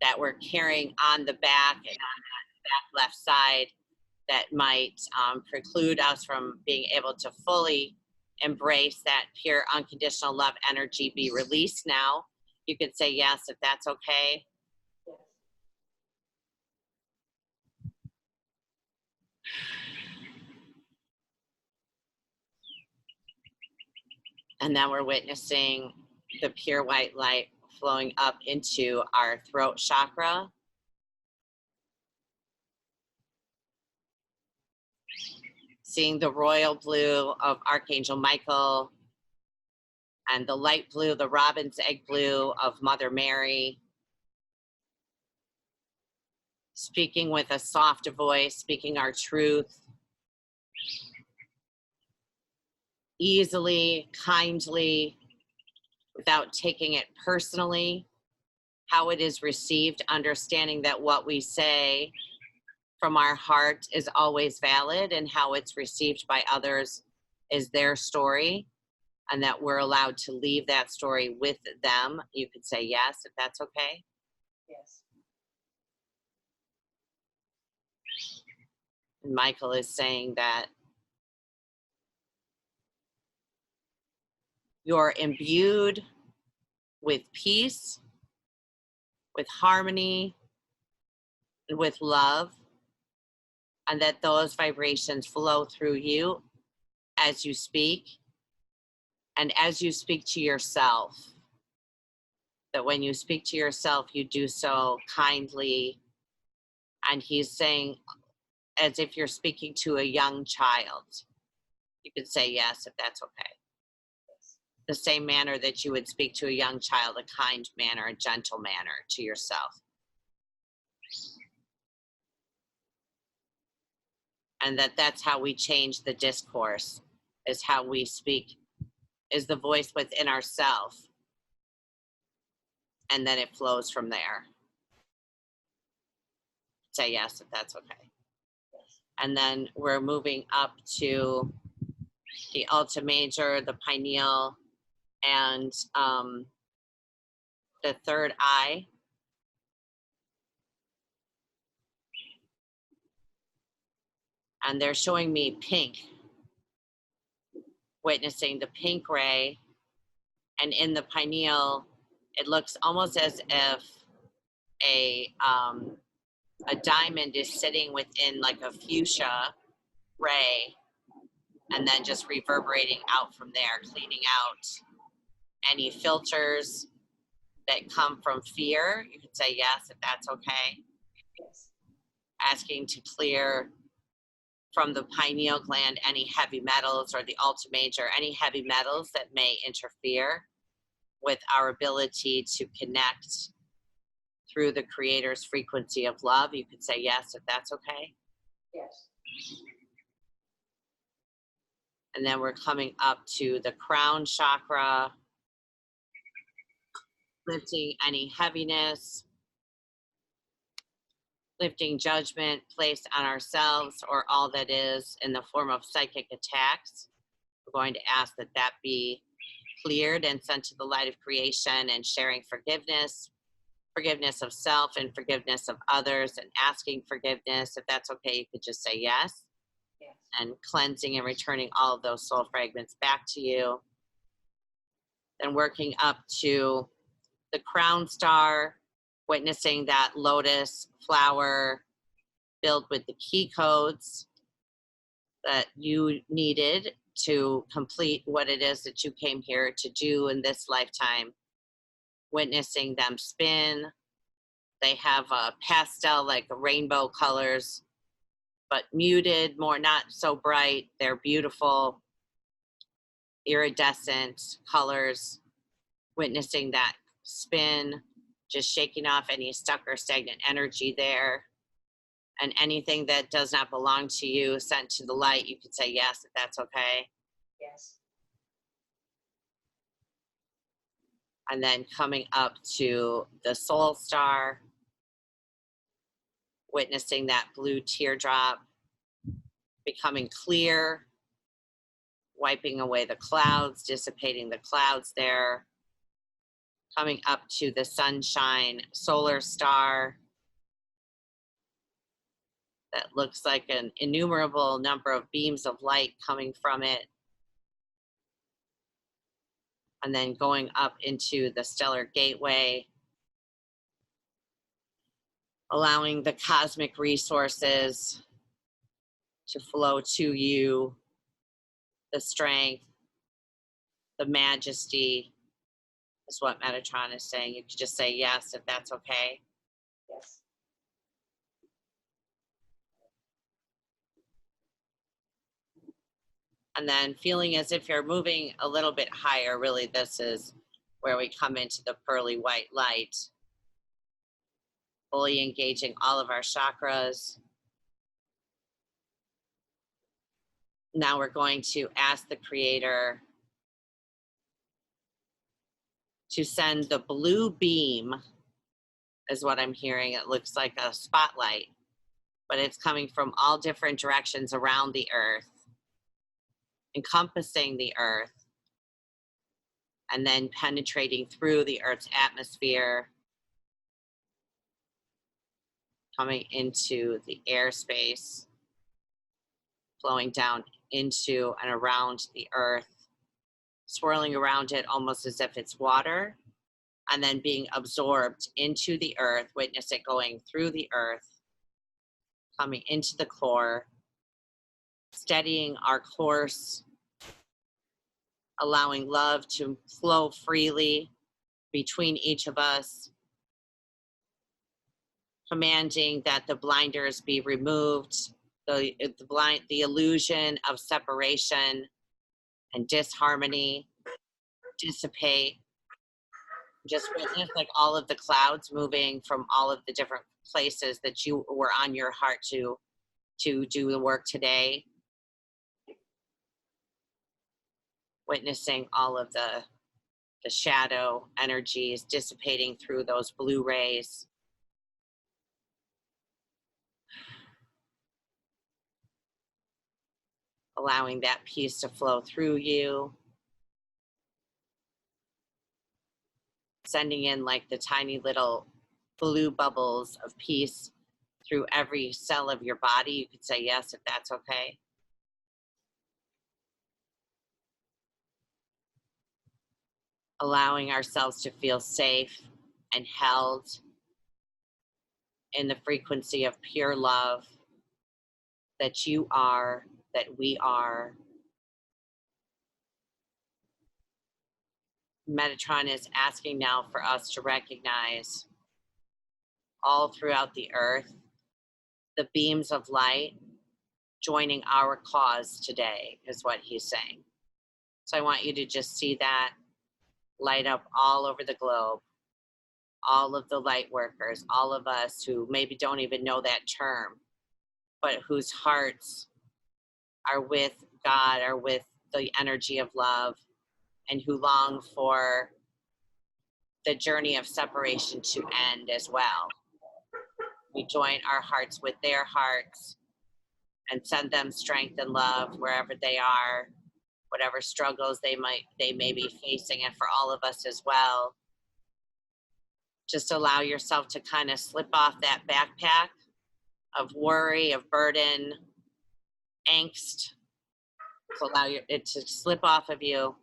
that we're carrying on the back and on that back left side that might preclude us from being able to fully embrace that pure unconditional love energy be released now. You could say yes if that's okay. And then we're witnessing the pure white light flowing up into our throat chakra. Seeing the royal blue of Archangel Michael and the light blue, the robin's egg blue of Mother Mary. Speaking with a soft voice, speaking our truth. Easily, kindly, without taking it personally. How it is received, understanding that what we say from our heart is always valid, and how it's received by others is their story, and that we're allowed to leave that story with them. You could say yes, if that's okay. Yes. And Michael is saying that you're imbued with peace, with harmony, and with love, and that those vibrations flow through you as you speak, and as you speak to yourself. That when you speak to yourself, you do so kindly. And he's saying, as if you're speaking to a young child. You could say yes, if that's okay. The same manner that you would speak to a young child, a kind manner, a gentle manner to yourself. And that's how we change the discourse, is how we speak, is the voice within ourselves. And then it flows from there. Say yes, if that's okay. And then we're moving up to the Alta Major, the Pineal, and the third eye. And they're showing me pink, witnessing the pink ray. And in the pineal, it looks almost as if a diamond is sitting within like a fuchsia ray, and then just reverberating out from there, cleaning out any filters that come from fear. You could say yes, if that's okay. Yes. Asking to clear from the pineal gland any heavy metals, or the Alta Major, any heavy metals that may interfere with our ability to connect through the Creator's frequency of love. You could say yes, if that's okay. Yes. And then we're coming up to the Crown Chakra, lifting any heaviness, lifting judgment placed on ourselves or all that is in the form of psychic attacks. We're going to ask that that be cleared and sent to the light of creation, and sharing forgiveness, forgiveness of self and forgiveness of others, and asking forgiveness. If that's okay, you could just say yes. Yes. And cleansing and returning all of those soul fragments back to you. Then working up to the crown star, witnessing that lotus flower filled with the key codes that you needed to complete what it is that you came here to do in this lifetime. Witnessing them spin. They have a pastel, like rainbow colors, but muted, more not so bright. They're beautiful, iridescent colors. Witnessing that spin, just shaking off any stuck or stagnant energy there. And anything that does not belong to you, sent to the light. You could say yes, if that's okay. Yes. And then coming up to the soul star, witnessing that blue teardrop, becoming clear, wiping away the clouds, dissipating the clouds there. Coming up to the sunshine solar star that looks like an innumerable number of beams of light coming from it. And then going up into the stellar gateway, allowing the cosmic resources to flow to you, the strength, the majesty is what Metatron is saying. You could just say yes if that's okay. Yes. And then feeling as if you're moving a little bit higher, really this is where we come into the pearly white light, fully engaging all of our chakras. Now we're going to ask the Creator to send the blue beam, is what I'm hearing. It looks like a spotlight, but it's coming from all different directions around the earth, encompassing the earth, and then penetrating through the earth's atmosphere, coming into the airspace, flowing down into and around the earth, swirling around it almost as if it's water, and then being absorbed into the earth. Witness it going through the earth, coming into the core, steadying our course, allowing love to flow freely between each of us, commanding that the blinders be removed, the illusion of separation and disharmony dissipate. Just witness like all of the clouds moving from all of the different places that you were on your heart to do the work today. Witnessing all of the shadow energies dissipating through those blue rays. Allowing that peace to flow through you. Sending in like the tiny little blue bubbles of peace through every cell of your body. You could say yes if that's okay. Allowing ourselves to feel safe and held in the frequency of pure love that you are, that we are. Metatron is asking now for us to recognize all throughout the earth the beams of light joining our cause today, is what he's saying. So I want you to just see that light up all over the globe. All of the light workers, all of us who maybe don't even know that term, but whose hearts are with God, are with the energy of love, and who long for the journey of separation to end as well. We join our hearts with their hearts and send them strength and love wherever they are, whatever struggles they may be facing, and for all of us as well. Just allow yourself to kind of slip off that backpack of worry, of burden, angst. So allow it to slip off of you.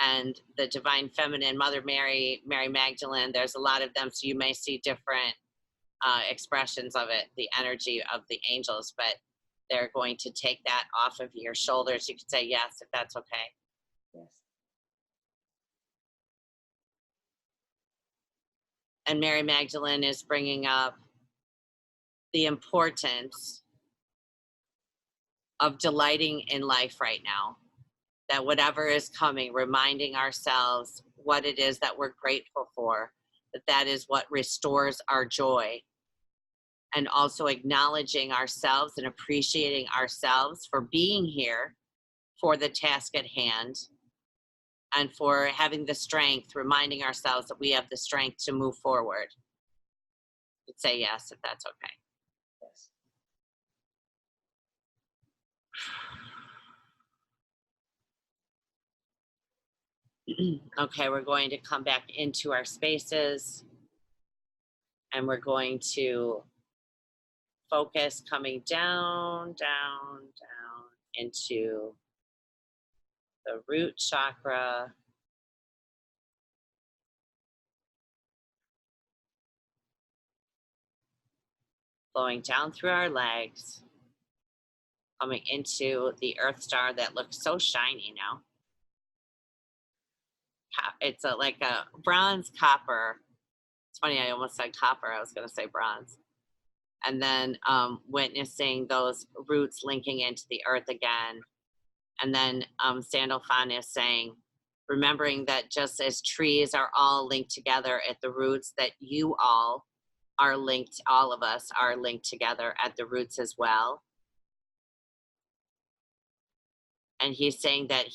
And the Divine Feminine, Mother Mary, Mary Magdalene, there's a lot of them, so you may see different expressions of it, the energy of the angels, but they're going to take that off of your shoulders. You could say yes if that's okay. Yes. And Mary Magdalene is bringing up the importance of delighting in life right now. That whatever is coming, reminding ourselves what it is that we're grateful for, that is what restores our joy. And also acknowledging ourselves and appreciating ourselves for being here for the task at hand, and for having the strength, reminding ourselves that we have the strength to move forward. You'd say yes if that's okay. Yes. Okay, we're going to come back into our spaces, and we're going to focus coming down, down, down into the root chakra, flowing down through our legs, coming into the Earth star that looks so shiny now. it's like a bronze copper. It's funny, I almost said copper. I was going to say bronze. And then witnessing those roots linking into the earth again. And then Sandalphon is saying, remembering that just as trees are all linked together at the roots, that you all are linked, all of us are linked together at the roots as well. And he's saying that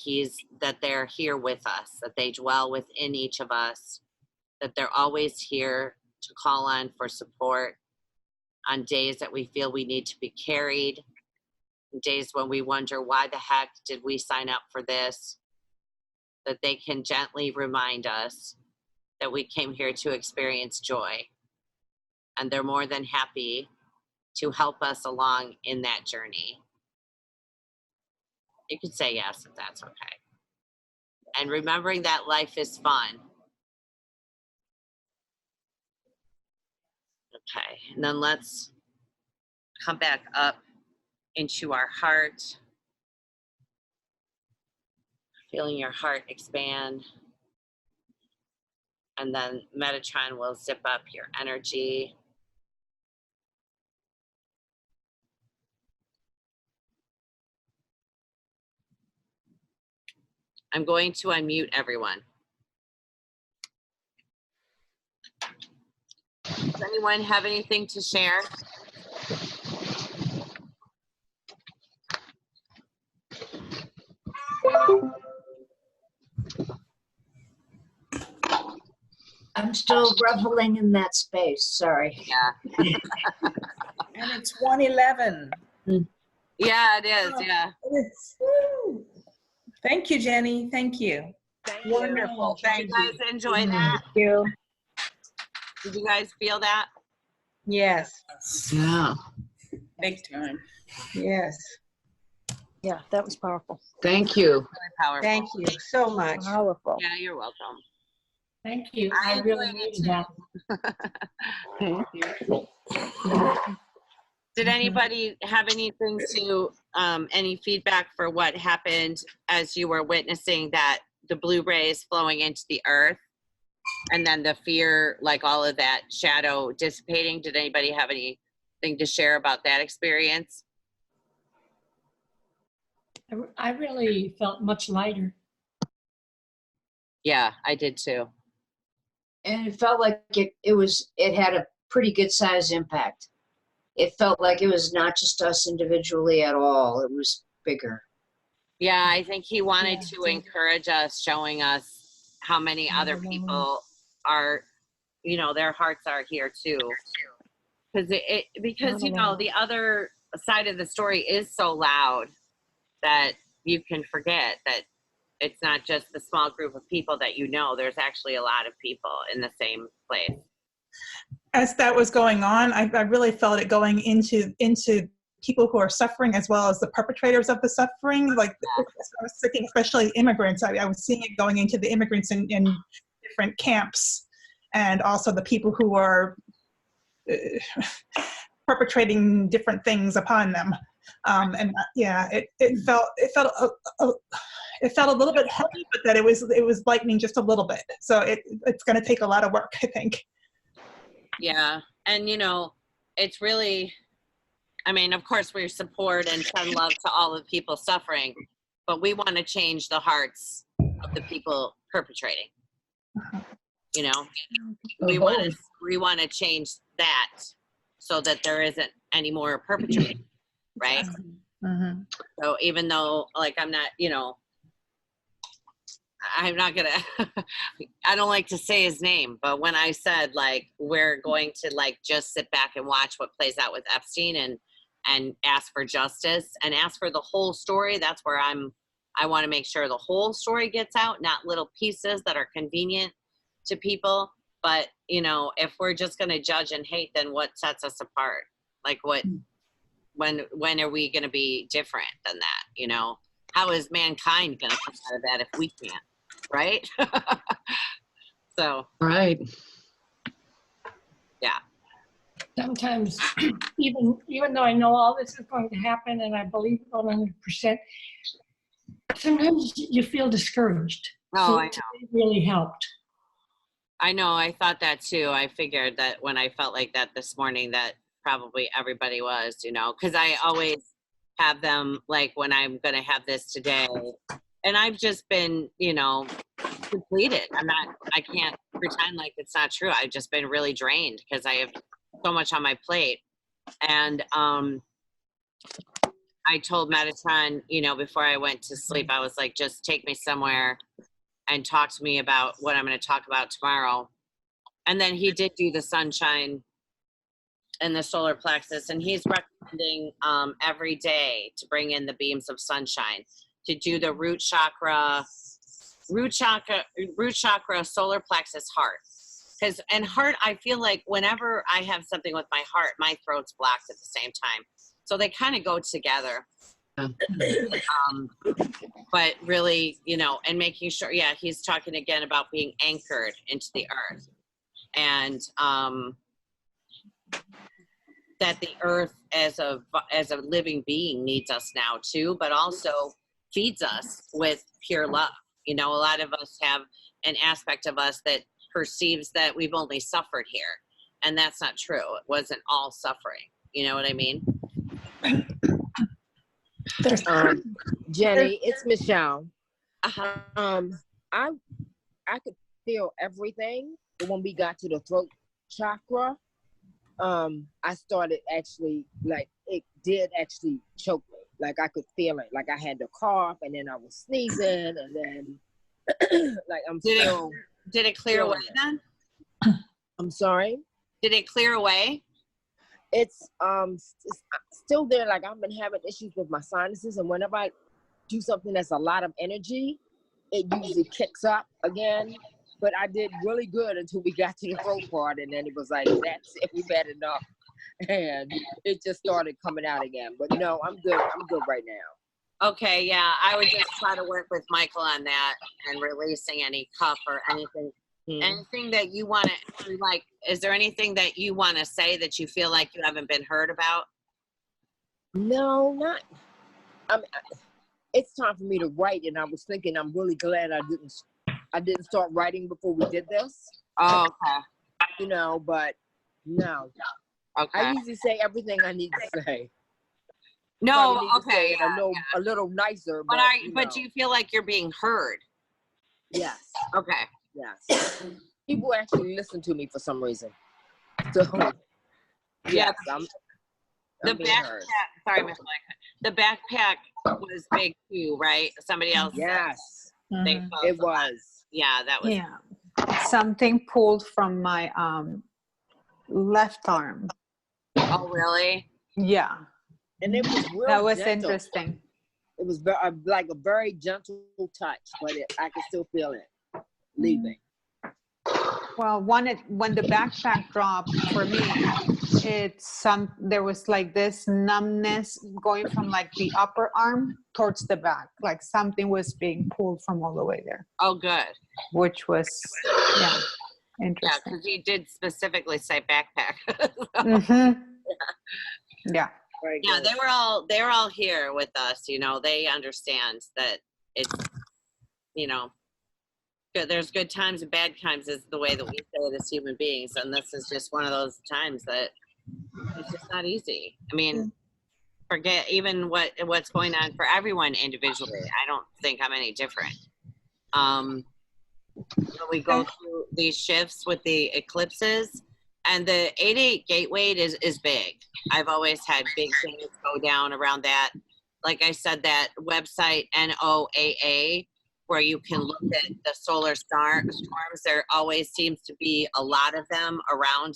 they're here with us, that they dwell within each of us, that they're always here to call on for support on days that we feel we need to be carried, days when we wonder, why the heck did we sign up for this? That they can gently remind us that we came here to experience joy. And they're more than happy to help us along in that journey. You could say yes if that's okay. And remembering that life is fun. Okay, and then let's come back up into our heart. Feeling your heart expand. And then Metatron will zip up your energy. I'm going to unmute everyone. Does anyone have anything to share? I'm still reveling in that space, sorry. Yeah. And it's 1:11. Yeah, it is, yeah. Woo. Thank you, Jenny. Thank you. Wonderful. Thank Did you guys enjoy that? Thank you. Did you guys feel that? Yes. Yeah. Big time. Yes. Yeah, that was powerful. Thank you. Really powerful. Thank you so much. Powerful. Yeah, you're welcome. Thank you. I I really enjoyed it needed too. that. Did anybody have anything to, any feedback for what happened as you were witnessing that the blue rays flowing into the earth and then the fear, like all of that shadow dissipating? Did anybody have anything to share about that experience? I really felt much lighter. Yeah, I did too. And it felt like it had a pretty good size impact. It felt like it was not just us individually at all. It was bigger. Yeah, I think he wanted to encourage us, showing us how many other people are, you know, their hearts are here too. Because you know, the other side of the story is so loud that you can forget that it's not just the small group of people that you know. There's actually a lot of people in the same place. As that was going on, I really felt it going into people who are suffering as well as the perpetrators of the suffering. Like, I was thinking, especially immigrants. I was seeing it going into the immigrants in different camps, and also the people who are perpetrating different things upon them. And yeah, it felt a little bit heavy, but that it was lightening just a little bit. So it's going to take a lot of work, I think. Yeah, and you know, it's really, I mean, of course we support and send love to all the people suffering, but we want to change the hearts of the people perpetrating. You know, we want to change that so that there isn't any more perpetrating, right? Mm-hmm. So even though, like, I'm not, you know, I'm not gonna, I don't like to say his name, but when I said, like, we're going to, like, just sit back and watch what plays out with Epstein and ask for justice and ask for the whole story, that's where I want to make sure the whole story gets out, not little pieces that are convenient to people. But, you know, if we're just going to judge and hate, then what sets us apart? Like, when are we going to be different than that? You know, how is mankind going to come out of that if we can't? Right? So. Right. Yeah. Sometimes, even though I know all this is going to happen and I believe it 100%, sometimes you feel discouraged. Oh, I know. It really helped. I know. I thought that too. I figured that when I felt like that this morning, that probably everybody was, you know, because I always have them like when I'm going to have this today. And I've just been, you know, depleted. I can't pretend like it's not true. I've just been really drained because I have so much on my plate. And I told Metatron, you know, before I went to sleep, I was like, just take me somewhere and talk to me about what I'm going to talk about tomorrow. And then he did do the sunshine and the solar plexus, and he's recommending every day to bring in the beams of sunshine, to do the root chakra, solar plexus, heart. And heart, I feel like whenever I have something with my heart, my throat's blocked at the same time. So they kind of go together. But really, you know, and making sure, yeah, he's talking again about being anchored into the earth. And that the earth as a living being needs us now too, but also feeds us with pure love. You know, a lot of us have an aspect of us that perceives that we've only suffered here, and that's not true. It wasn't all suffering. You know what I mean? Jenny, it's Michelle. Uh-huh. I could feel everything, but when we got to the throat chakra, I started actually, like, it did actually choke me. Like, I could feel it. Like, I had to cough, and then I was sneezing, and then, like, Did it clear away then? I'm sorry? Did it clear away? It's still there. Like, I've been having issues with my sinuses, and whenever I do something that's a lot of energy, it usually kicks up again. But I did really good until we got to the throat part, and then it was like, that's it, we've had enough. And it just started coming out again. But no, I'm good. I'm good right now. Okay, yeah, I would just try to work with Michael on that and releasing any cough or anything. Anything that you want to, like, is there anything that you want to say that you feel like you haven't been heard about? No, not. It's time for me to write, and I was thinking I'm really glad I didn't start writing before we did this. Oh, okay. You know, but no. Okay. I usually say everything I need to say. No, need to okay. say it a little nicer. But do you feel like you're being heard? Yes. Okay. Yes. People actually listen to me for some reason. So, yes, I'm the being backpack. heard. Sorry, Miss Mike. The backpack was big too, right? Somebody else. Yes. It was. Yeah, that was. Yeah. Something pulled from my left arm. Oh, really? Yeah. And it was real that was gentle. Interesting. It was like a very gentle touch, but I could still feel it leaving. Well, when the backpack dropped for me, there was like this numbness going from like the upper arm towards the back, like something was being pulled from all the way there. Oh, good. Which was, yeah, interesting. Yeah, because you did specifically say backpack. Mm-hmm. Yeah. Yeah, they were all here with us. You know, they understand that it's, you know, good. There's good times and bad times is the way that we say it as human beings, and this is just one of those times that it's just not easy. I mean, forget even what's going on for everyone individually. I don't think I'm any different. When we go through these shifts with the eclipses. And the 8/8 gateway is big. I've always had big things go down around that. Like I said, that website, NOAA, where you can look at the solar storms, there always seems to be a lot of them around.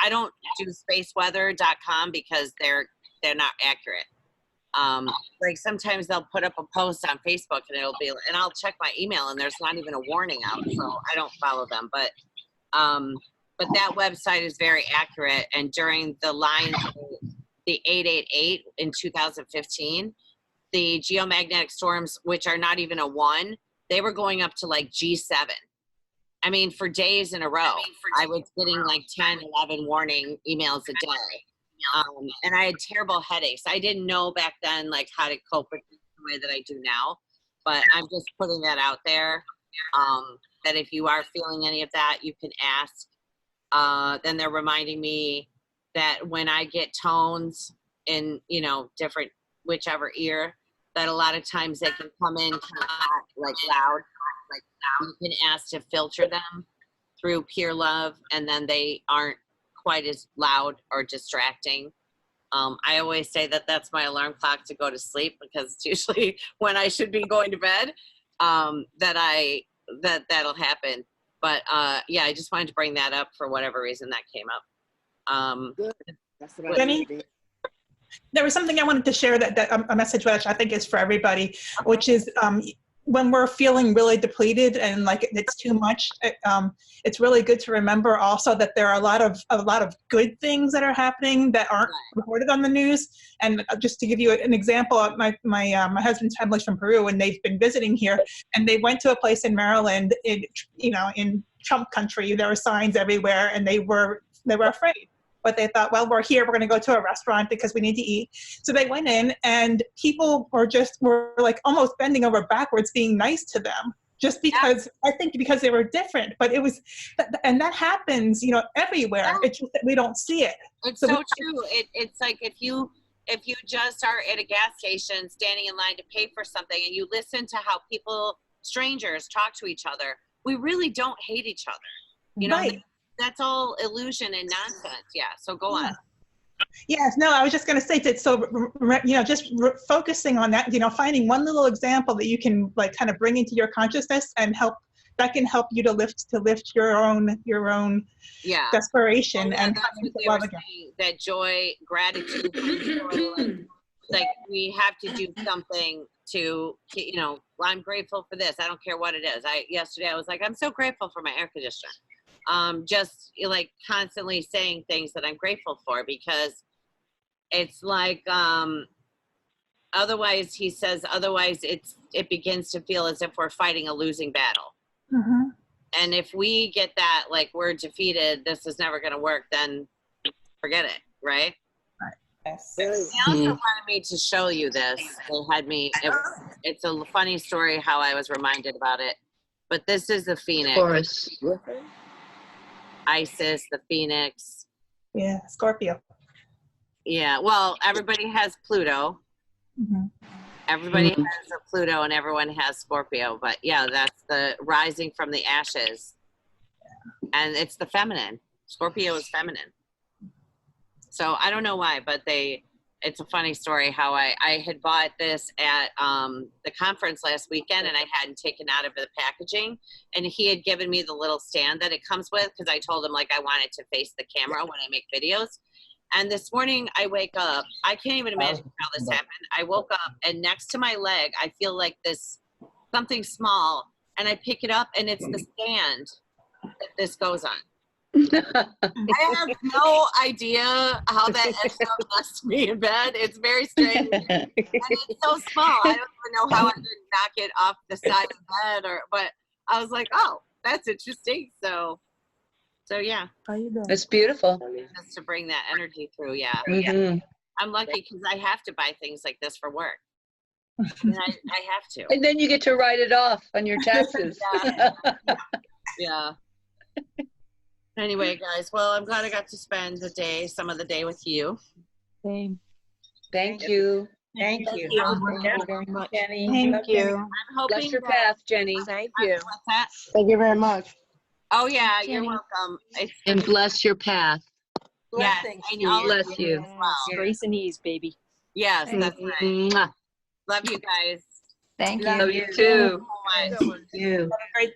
I don't do spaceweather.com because they're not accurate. Like sometimes they'll put up a post on Facebook and I'll check my email and there's not even a warning out, so I don't follow them. But that website is very accurate. And during the lines of the 888 in 2015, the geomagnetic storms, which are not even a 1, they were going up to like G7. I mean, for days in a row, I was getting like 10, 11 warning emails a day. And I had terrible headaches. I didn't know back then like how to cope with it the way that I do now. But I'm just putting that out there. that if you are feeling any of that, you can ask. Then they're reminding me that when I get tones in, you know, different, whichever ear, that a lot of times they can come in kind of like loud. You can ask to filter them through pure love, and then they aren't quite as loud or distracting. I always say that that's my alarm clock to go to sleep, because it's usually when I should be going to bed that'll happen. But yeah, I just wanted to bring that up for whatever reason that came up. Good. That's what I Jenny? needed. There was something I wanted to share that a message which I think is for everybody, which is when we're feeling really depleted and like it's too much, it's really good to remember also that there are a lot of good things that are happening that aren't reported on the news. And just to give you an example, my husband's family's from Peru, and they've been visiting here, and they went to a place in Maryland, in Trump country. There were signs everywhere, and they were afraid. But they thought, well, we're here, we're going to go to a restaurant because we need to eat. So they went in, and people were like almost bending over backwards being nice to them, just because, I think because they were different. But it was, and that happens, everywhere. It's just that we don't see it. It's so true. It's like if you just are at a gas station standing in line to pay for something, and you listen to how strangers talk to each other, we really don't hate each other. Right. That's all illusion and nonsense. Yeah. So go on. Yes. No, I was just going to say that. So, just focusing on that, finding one little example that you can like kind of bring into your consciousness and that can help you to lift your own desperation and that's what they were saying, that joy, gratitude, like we have to do something to, I'm grateful for this. I don't care what it is. Yesterday I was like, I'm so grateful for my air conditioner. Just like constantly saying things that I'm grateful for, because it's like, otherwise it begins to feel as if we're fighting a losing battle. Mm-hmm. And if we get that, like, we're defeated, this is never going to work, then forget it. Right. Yes. They also wanted me to show you this. They had me, it's a funny story how I was reminded about it, but this is the Phoenix. Of course. Isis, the Phoenix. Yeah, Scorpio. Yeah, well, everybody has Pluto. Mm-hmm. Everybody has a Pluto, and everyone has Scorpio. But yeah, that's the rising from the ashes. And it's the feminine. Scorpio is feminine. So I don't know why, but it's a funny story how I had bought this at the conference last weekend, and I hadn't taken out of the packaging, and he had given me the little stand that it comes with, because I told him like I wanted to face the camera when I make videos. And this morning I wake up, I can't even imagine how this happened. I woke up, and next to my leg I feel like something small, and I pick it up, and it's the stand that this goes on. I have no idea how that ends up next to me in bed. It's very strange. And it's so small. I don't even know how I didn't knock it off the side of the bed, but I was like, oh, that's interesting. So yeah. How you doing? It's beautiful. Just to bring that energy through, yeah. Mm-hmm. I'm lucky because I have to buy things like this for work. And I have to. And then you get to write it off on your taxes. Yeah. Anyway, guys, well, I'm glad I got to spend some of the day with you. Same. Thank you. Thank you. Thank you very much. Jenny. Thank you. I'm hoping Bless your path, Jenny. Thank you. What's that? Thank you very much. Oh, yeah, you're Jenny. welcome. And bless your path. Yes, Blessings and to all of Bless you. as well. Grace and ease, baby. Yes, that's right. Mwah. Love you guys. Thank you. Love you too. So much. Thank you. Have a great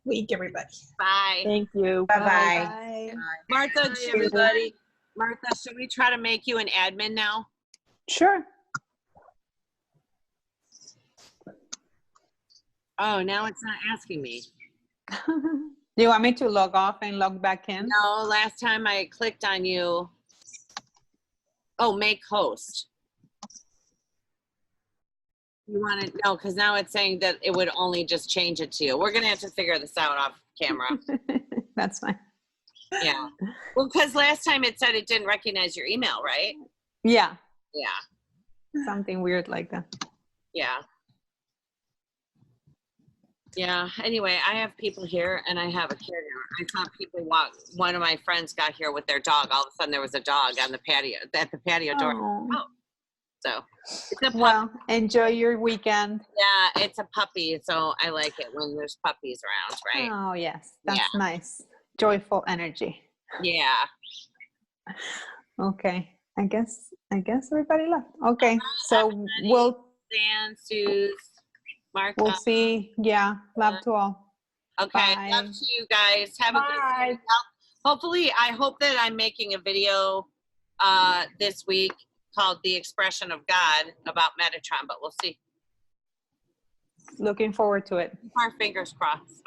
week, everybody. Bye. Thank you. Bye-bye. Martha, Everybody. should we try to make you an admin now? Sure. Oh, now it's not asking me. Do you want me to log off and log back in? No, last time I clicked on you. Oh, make host. You want to know, because now it's saying that it would only just change it to you. We're going to have to figure this out off camera. That's fine. Yeah. Well, because last time it said it didn't recognize your email, right? Yeah. Yeah. Something weird like that. Yeah. Yeah. Anyway, I have people here and I have a caregiver. I saw people walk. One of my friends got here with their dog. All of a sudden there was a dog on the patio, at the patio door. Oh. So it's a puppy. Well, enjoy your weekend. Yeah, it's a puppy. So I like it when there's puppies around, right? Oh, yes. That's nice. Joyful energy. Yeah. Okay. I guess everybody left. Okay. So we'll Dan, Suze, Martha. we'll see. Yeah. Love to all. Okay. Bye. Love to you guys. Have a good week. Hopefully, I hope that I'm making a video this week called The Expression of God about Metatron, but we'll see. Looking forward to it. Our fingers crossed.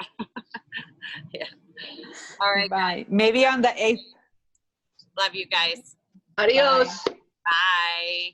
Yeah. All right. Bye. Maybe on the 8th. Love you guys. Adios. Bye.